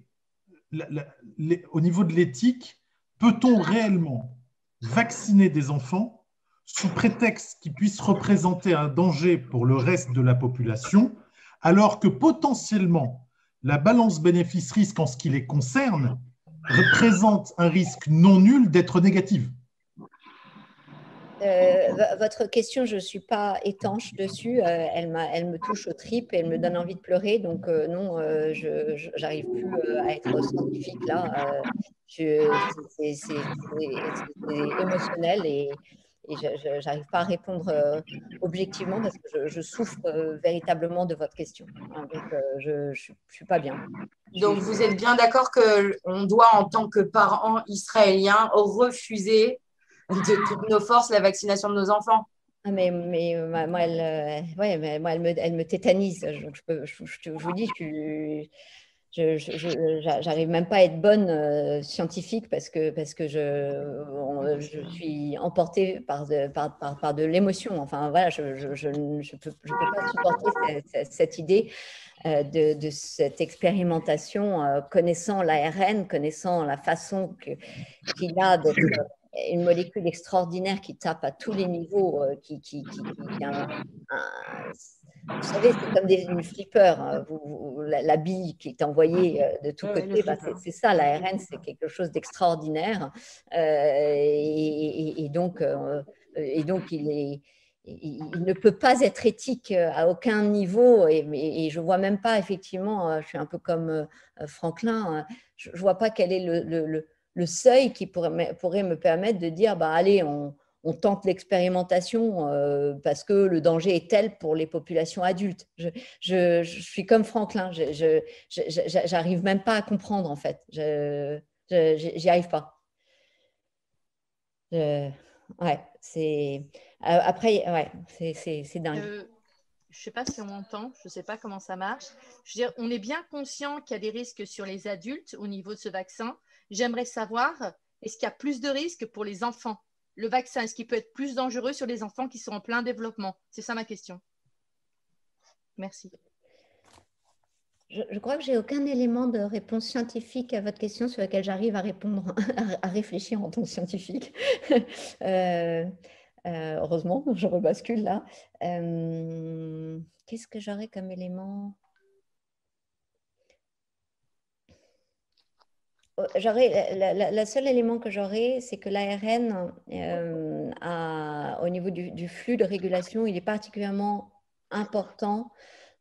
[SPEAKER 5] au niveau de l'éthique, peut-on réellement vacciner des enfants sous prétexte qu'ils puissent représenter un danger pour le reste de la population, alors que potentiellement la balance bénéfice-risque en ce qui les concerne représente un risque non nul d'être négative?
[SPEAKER 3] Votre question, je ne suis pas étanche dessus. Elle me touche aux tripes et elle me donne envie de pleurer. Donc, non, je n'arrive plus à être scientifique là. C'est émotionnel et je n'arrive pas à répondre objectivement parce que je souffre véritablement de votre question. Hein, donc, je ne suis pas bien.
[SPEAKER 1] Donc, vous êtes bien d'accord qu'on doit, en tant que parents israéliens, refuser de toutes nos forces la vaccination de nos enfants?
[SPEAKER 3] Ah, mais moi, elle me tétanise. Je vous dis, j'arrive même pas à être bonne scientifique parce que je suis emportée par de l'émotion. Enfin, voilà, je ne peux pas supporter cette idée de cette expérimentation, connaissant l'ARN, connaissant la façon qu'il a d'être une molécule extraordinaire qui tape à tous les niveaux, vous savez, c'est comme une flipper, hein. La bille qui est envoyée de tous côtés, c'est ça, l'ARN, c'est quelque chose d'extraordinaire. Et donc, il ne peut pas être éthique à aucun niveau. Et je ne vois même pas, effectivement, je suis un peu comme Franklin, je ne vois pas quel est le seuil qui pourrait me permettre de dire, bah, allez, on tente l'expérimentation parce que le danger est tel pour les populations adultes. Je suis comme Franklin, j'arrive même pas à comprendre en fait. J'y arrive pas. Ouais, c'est après, ouais, c'est dingue.
[SPEAKER 6] Je ne sais pas si on m'entend, je ne sais pas comment ça marche. Je veux dire, on est bien conscient qu'il y a des risques sur les adultes au niveau de ce vaccin. J'aimerais savoir, est-ce qu'il y a plus de risques pour les enfants? Le vaccin, est-ce qu'il peut être plus dangereux sur les enfants qui sont en plein développement? C'est ça ma question. Merci.
[SPEAKER 3] Je crois que j'ai aucun élément de réponse scientifique à votre question sur laquelle j'arrive à répondre, à réfléchir en tant que scientifique. Heureusement, je rebascule là. Qu'est-ce que j'aurais comme élément? Le seul élément que j'aurais, c'est que l'ARN, au niveau du flux de régulation, il est particulièrement important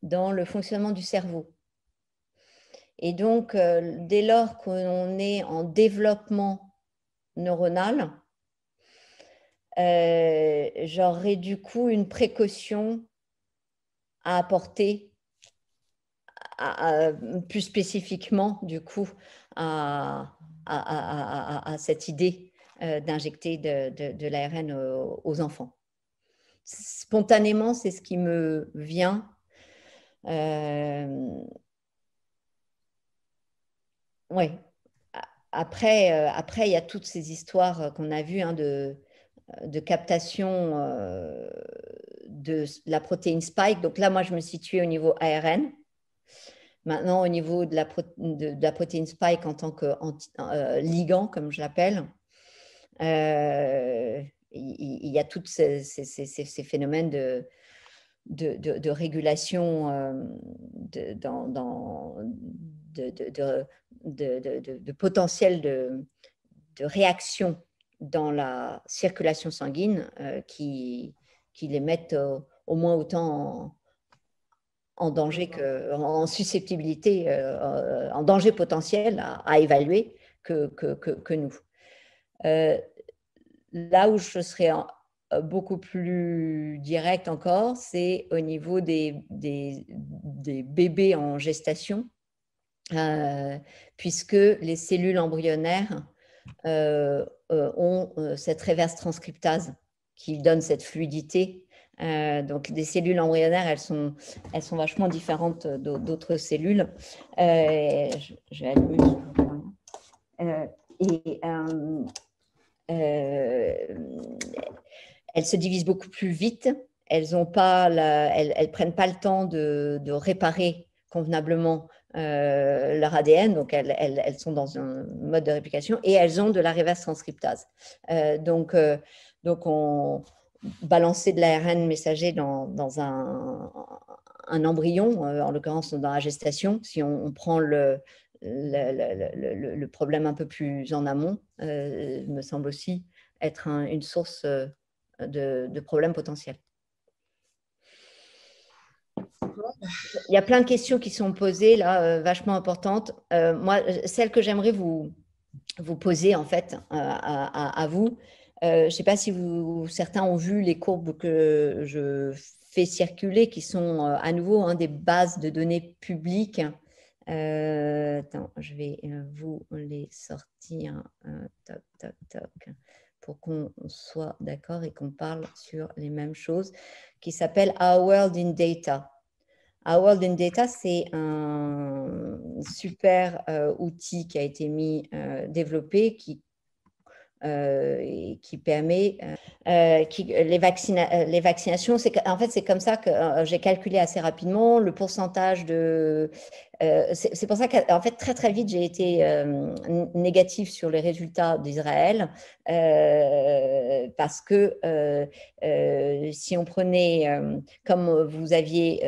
[SPEAKER 3] dans le fonctionnement du cerveau. Et donc, dès lors qu'on est en développement neuronal, j'aurais du coup une précaution à apporter plus spécifiquement du coup à cette idée d'injecter de l'ARN aux enfants. Spontanément, c'est ce qui me vient. Ouais. Après, il y a toutes ces histoires qu'on a vues hein, de captation de la protéine spike. Donc là, moi, je me situe au niveau ARN. Maintenant, au niveau de la protéine spike en tant que ligand, comme je l'appelle, il y a tous ces phénomènes de régulation de potentiel de réaction dans la circulation sanguine qui les mettent au moins autant en danger en susceptibilité, en danger potentiel à évaluer que nous. Là où je serais beaucoup plus direct encore, c'est au niveau des bébés en gestation, puisque les cellules embryonnaires ont cette reverse transcriptase qui donne cette fluidité. Donc, des cellules embryonnaires, elles sont vachement différentes d'autres cellules. Je vais allumer. Elles se divisent beaucoup plus vite. Elles prennent pas le temps de réparer convenablement leur ADN, donc elles sont dans un mode de réplication et elles ont de la reverse transcriptase. Donc on balancer de l'ARN messager dans un embryon, en l'occurrence dans la gestation, si on prend le problème un peu plus en amont, me semble aussi être une source de problèmes potentiels. Il y a plein de questions qui sont posées là, vachement importantes. Moi, celle que j'aimerais vous poser en fait à vous, je ne sais pas si certains ont vu les courbes que je fais circuler, qui sont à nouveau des bases de données publiques. Attends, je vais vous les sortir. Toc, toc, toc, pour qu'on soit d'accord et qu'on parle sur les mêmes choses, qui s'appelle Our World in Data. Our World in Data, c'est un super outil qui a été développé, qui permet les vaccinations. En fait, c'est comme ça que j'ai calculé assez rapidement le pourcentage de... c'est pour ça qu'en fait, très, très vite, j'ai été négative sur les résultats d'Israël parce que si on prenait, comme vous aviez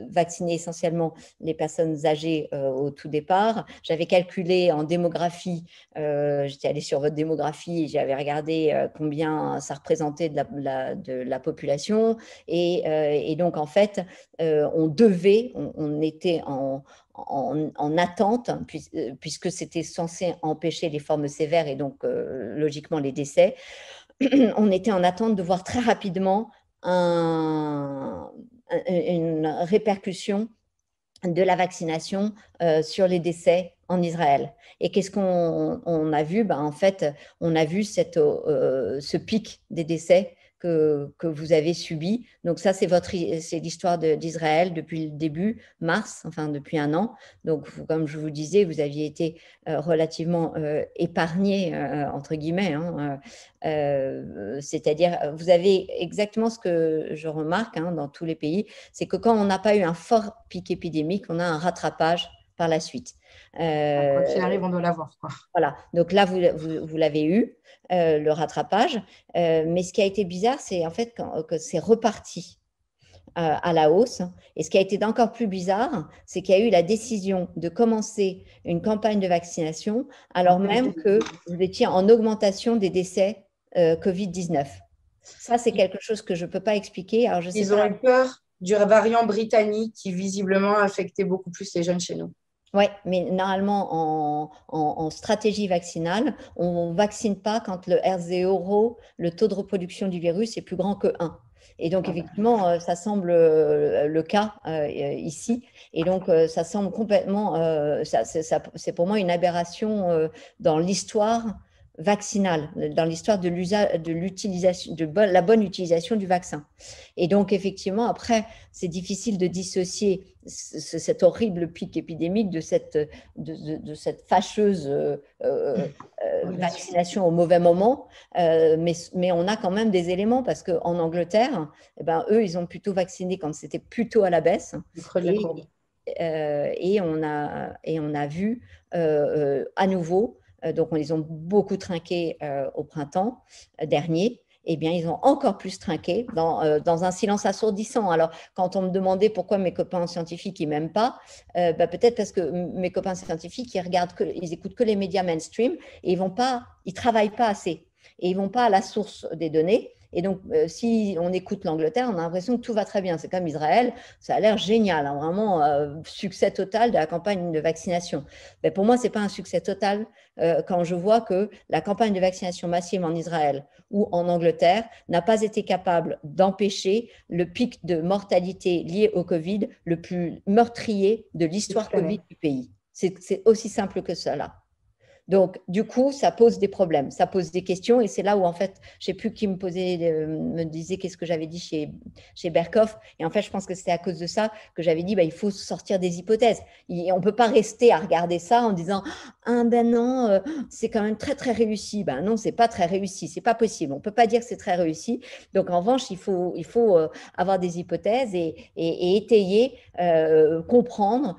[SPEAKER 3] vacciné essentiellement les personnes âgées au tout départ, j'avais calculé en démographie, j'étais allée sur votre démographie et j'avais regardé combien ça représentait de la population et donc en fait, on était en attente, puisque c'était censé empêcher les formes sévères et donc logiquement les décès. On était en attente de voir très rapidement une répercussion de la vaccination sur les décès en Israël. Et qu'est-ce qu'on a vu? En fait, on a vu ce pic des décès que vous avez subi. Donc ça, c'est l'histoire d'Israël depuis le début, mars, enfin depuis un an. Donc, comme je vous disais, vous aviez été relativement épargné, entre guillemets. C'est-à-dire, vous avez exactement ce que je remarque dans tous les pays, c'est que quand on n'a pas eu un fort pic épidémique, on a un rattrapage par la suite.
[SPEAKER 1] Quand il arrive, on doit l'avoir.
[SPEAKER 3] Voilà, donc là, vous l'avez eu, le rattrapage. Mais ce qui a été bizarre, c'est en fait que c'est reparti à la hausse. Et ce qui a été encore plus bizarre, c'est qu'il y a eu la décision de commencer une campagne de vaccination alors même que vous étiez en augmentation des décès Covid-19. Ça, c'est quelque chose que je ne peux pas expliquer. Alors,
[SPEAKER 1] Ils ont eu peur du variant britannique qui visiblement affectait beaucoup plus les jeunes chez nous.
[SPEAKER 3] Oui, mais normalement, en stratégie vaccinale, on ne vaccine pas quand le R0, le taux de reproduction du virus, est plus grand que 1. Et donc, effectivement, ça semble le cas ici. Et donc, ça semble complètement… c'est pour moi une aberration dans l'histoire vaccinale, dans l'histoire de la bonne utilisation du vaccin. Et donc, effectivement, après, c'est difficile de dissocier cet horrible pic épidémique de cette fâcheuse vaccination au mauvais moment, mais on a quand même des éléments parce qu'en Angleterre, eux, ils ont plutôt vacciné quand c'était plutôt à la baisse. Et on a vu à nouveau, donc ils ont beaucoup trinqué au printemps dernier. Eh bien, ils ont encore plus trinqué dans un silence assourdissant. Alors, quand on me demandait pourquoi mes copains scientifiques ils m'aiment pas, peut-être parce que mes copains scientifiques ils écoutent que les médias mainstream et ils travaillent pas assez et ils vont pas à la source des données. Et donc, si on écoute l'Angleterre, on a l'impression que tout va très bien. C'est comme Israël, ça a l'air génial, vraiment succès total de la campagne de vaccination. Mais pour moi, ce n'est pas un succès total quand je vois que la campagne de vaccination massive en Israël ou en Angleterre n'a pas été capable d'empêcher le pic de mortalité lié au Covid le plus meurtrier de l'histoire Covid du pays. C'est aussi simple que cela. Donc, du coup, ça pose des problèmes, ça pose des questions. Et c'est là où, en fait, je ne sais plus qui me disait qu'est-ce que j'avais dit chez Berkhoff. Et en fait, je pense que c'était à cause de ça que j'avais dit, il faut sortir des hypothèses. On ne peut pas rester à regarder ça en disant, ah ben non, c'est quand même très, très réussi. Ben non, ce n'est pas très réussi, ce n'est pas possible. On ne peut pas dire que c'est très réussi. Donc, en revanche, il faut avoir des hypothèses et étayer, comprendre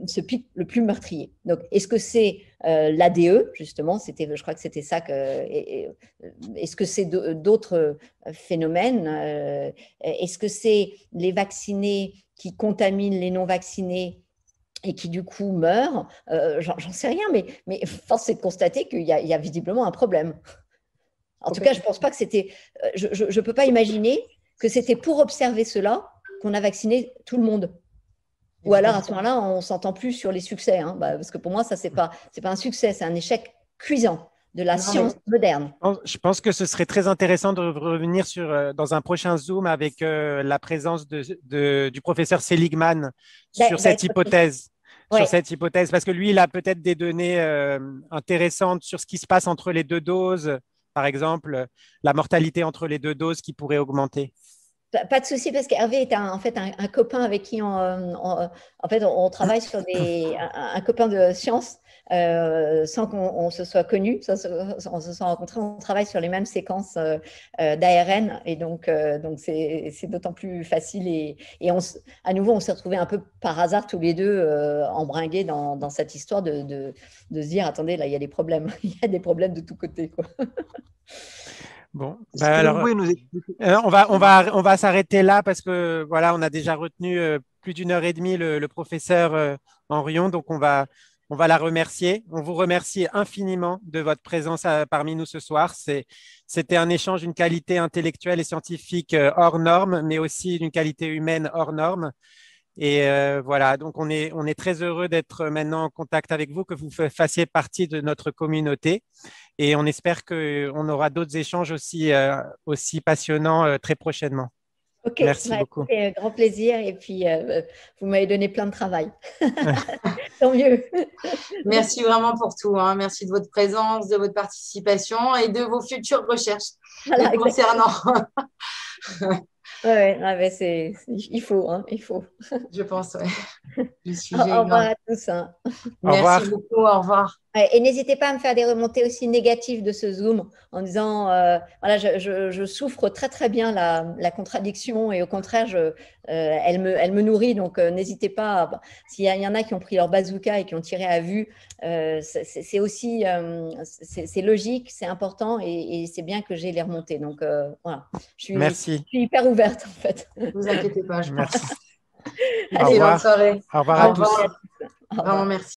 [SPEAKER 3] ce pic le plus meurtrier. Donc, est-ce que c'est l'ADE, justement, je crois que c'était ça est-ce que c'est d'autres phénomènes est-ce que c'est les vaccinés qui contaminent les non-vaccinés et qui du coup meurent j'en sais rien, mais force est de constater qu'il y a visiblement un problème. En tout cas, je ne pense pas que c'était… je ne peux pas imaginer que c'était pour observer cela qu'on a vacciné tout le monde. Ou alors, à ce moment-là, on ne s'entend plus sur les succès. Hein, parce que pour moi, ça, ce n'est pas un succès, c'est un échec cuisant de la science moderne.
[SPEAKER 2] Je pense que ce serait très intéressant de revenir dans un prochain Zoom avec la présence du professeur Seligman sur cette hypothèse. Sur cette hypothèse, parce que lui, il a peut-être des données intéressantes sur ce qui se passe entre les 2 doses. Par exemple, la mortalité entre les 2 doses qui pourrait augmenter.
[SPEAKER 3] Pas de souci, parce qu'Hervé est en fait un copain avec qui on travaille sur un copain de science sans qu'on se soit connus, on se soit rencontrés, on travaille sur les mêmes séquences d'ARN et donc c'est d'autant plus facile et à nouveau on s'est retrouvés un peu par hasard tous les deux embringués dans cette histoire de se dire attendez, là il y a des problèmes, il y a des problèmes de tous côtés, quoi.
[SPEAKER 2] Bon, alors, on va s'arrêter là parce que voilà, on a déjà retenu plus d'1 heure et demie le professeur Henrion, donc on va la remercier. On vous remercie infiniment de votre présence parmi nous ce soir. C'était un échange d'une qualité intellectuelle et scientifique hors norme, mais aussi d'une qualité humaine hors norme. Et voilà, donc on est très heureux d'être maintenant en contact avec vous, que vous fassiez partie de notre communauté. Et on espère qu'on aura d'autres échanges aussi passionnants très prochainement.
[SPEAKER 3] Okay, merci beaucoup. Grand plaisir. Et puis, vous m'avez donné plein de travail. Tant mieux.
[SPEAKER 1] Merci vraiment pour tout. Hein. Merci de votre présence, de votre participation et de vos futures recherches concernant.
[SPEAKER 3] Il faut, hein, il faut.
[SPEAKER 1] Je pense, oui.
[SPEAKER 3] Au revoir à tous. Hein.
[SPEAKER 1] Merci beaucoup, au revoir.
[SPEAKER 3] Et n'hésitez pas à me faire des remontées aussi négatives de ce Zoom en disant, voilà, je souffre très très bien la contradiction et au contraire, elle me nourrit. Donc, n'hésitez pas, s'il y en a qui ont pris leur bazooka et qui ont tiré à vue, c'est aussi, c'est logique, c'est important et c'est bien que j'ai les remontées. Donc, voilà, je suis hyper ouverte en fait.
[SPEAKER 1] Ne vous inquiétez pas, je pense.
[SPEAKER 2] Merci.
[SPEAKER 1] Allez, bonne soirée.
[SPEAKER 2] Au revoir à tous.
[SPEAKER 1] Vraiment, merci.